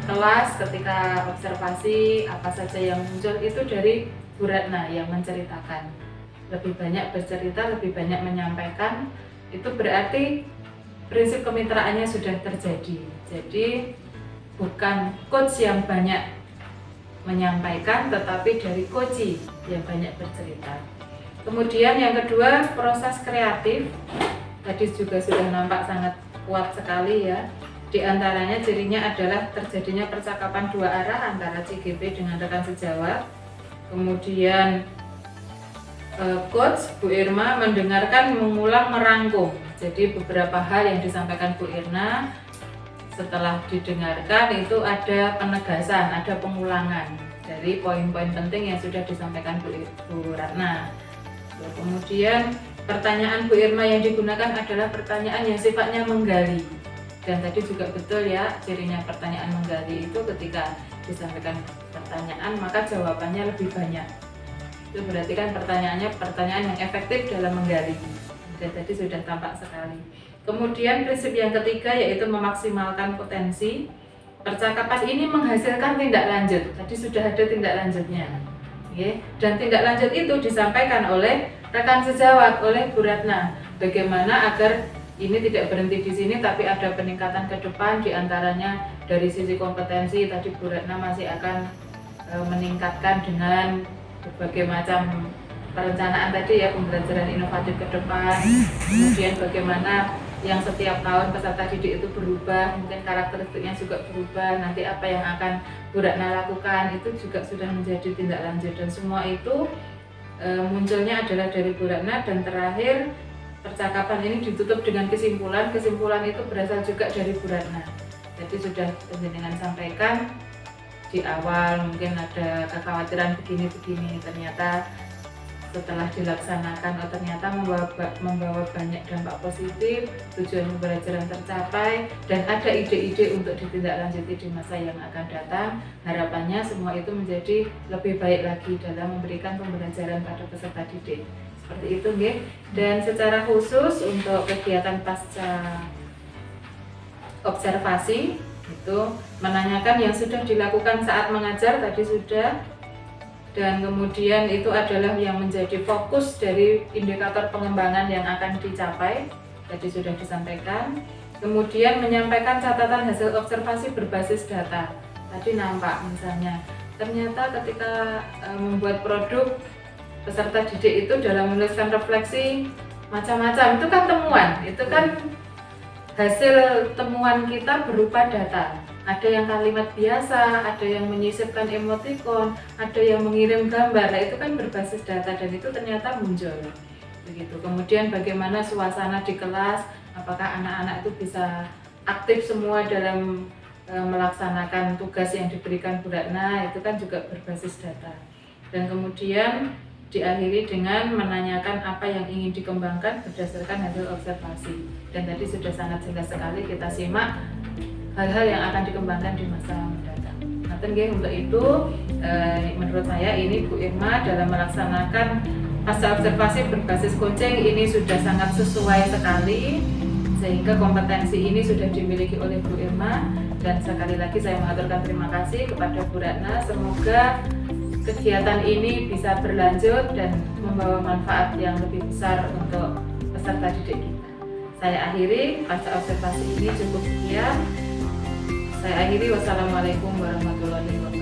kelas ketika observasi, apa saja yang muncul itu dari Bu Ratna yang menceritakan. Lebih banyak bercerita, lebih banyak menyampaikan, itu berarti prinsip kemitraannya sudah terjadi. Jadi bukan coach yang banyak menyampaikan, tetapi dari coach yang banyak bercerita. Kemudian yang kedua, proses kreatif. Tadi juga sudah nampak sangat kuat sekali ya. Di antaranya cirinya adalah terjadinya percakapan 2 arah antara CGP dengan rekan sejawat. Kemudian coach Bu Irma mendengarkan, mengulang, merangkum. Jadi beberapa hal yang disampaikan Bu Irna setelah didengarkan itu ada penegasan, ada pengulangan dari poin-poin penting yang sudah disampaikan Bu Ratna. Kemudian pertanyaan Bu Irma yang digunakan adalah pertanyaan yang sifatnya menggali. Dan tadi juga betul ya, cirinya pertanyaan menggali itu ketika disampaikan pertanyaan maka jawabannya lebih banyak. Itu berarti kan pertanyaan yang efektif dalam menggali. Dan tadi sudah tampak sekali. Kemudian prinsip yang ketiga yaitu memaksimalkan potensi. Percakapan ini menghasilkan tindak lanjut. Tadi sudah ada tindak lanjutnya. Dan tindak lanjut itu disampaikan oleh rekan sejawat, oleh Bu Ratna. Bagaimana agar ini tidak berhenti di sini tapi ada peningkatan ke depan, diantaranya dari sisi kompetensi. Tadi Bu Ratna masih akan meningkatkan dengan berbagai macam perencanaan tadi ya, pembelajaran inovatif ke depan. Kemudian bagaimana yang setiap tahun peserta didik itu berubah, mungkin karakteristiknya juga berubah, nanti apa yang akan Bu Ratna lakukan itu juga sudah menjadi tindak lanjut. Dan semua itu munculnya adalah dari Bu Ratna. Dan terakhir percakapan ini ditutup dengan kesimpulan itu berasal juga dari Bu Ratna. Jadi sudah dengan sampaikan di awal mungkin ada kekhawatiran begini-begini, ternyata setelah dilaksanakan ternyata membawa banyak dampak positif, tujuan pembelajaran tercapai, dan ada ide-ide untuk ditindaklanjuti di masa yang akan datang. Harapannya semua itu menjadi lebih baik lagi dalam memberikan pembelajaran pada peserta didik. Seperti itu, nggih. Dan secara khusus untuk kegiatan pasca observasi itu menanyakan yang sudah dilakukan saat mengajar tadi sudah, dan kemudian itu adalah yang menjadi fokus dari indikator pengembangan yang akan dicapai, tadi sudah disampaikan. Kemudian menyampaikan catatan hasil observasi berbasis data. Tadi nampak misalnya, ternyata ketika membuat produk, peserta didik itu dalam menuliskan refleksi macam-macam, itu kan temuan, itu kan hasil temuan kita berupa data. Ada yang kalimat biasa, ada yang menyisipkan emotikon, ada yang mengirim gambar. Nah, itu kan berbasis data dan itu ternyata muncul. Begitu. Kemudian bagaimana suasana di kelas, apakah anak-anak itu bisa aktif semua dalam melaksanakan tugas yang diberikan Bu Ratna, itu kan juga berbasis data. Dan kemudian diakhiri dengan menanyakan apa yang ingin dikembangkan berdasarkan hasil observasi. Dan tadi sudah sangat jelas sekali kita simak hal-hal yang akan dikembangkan di masa mendatang. Nah, untuk itu menurut saya ini Bu Irma dalam melaksanakan pasca observasi berbasis coaching ini sudah sangat sesuai sekali, sehingga kompetensi ini sudah dimiliki oleh Bu Irma. Dan sekali lagi saya mengaturkan terima kasih kepada Bu Ratna. Semoga kegiatan ini bisa berlanjut dan membawa manfaat yang lebih besar untuk peserta didik kita. Saya akhiri, pasca observasi ini cukup sekian. Saya akhiri, wassalamualaikum warahmatullahi wabarakatuh.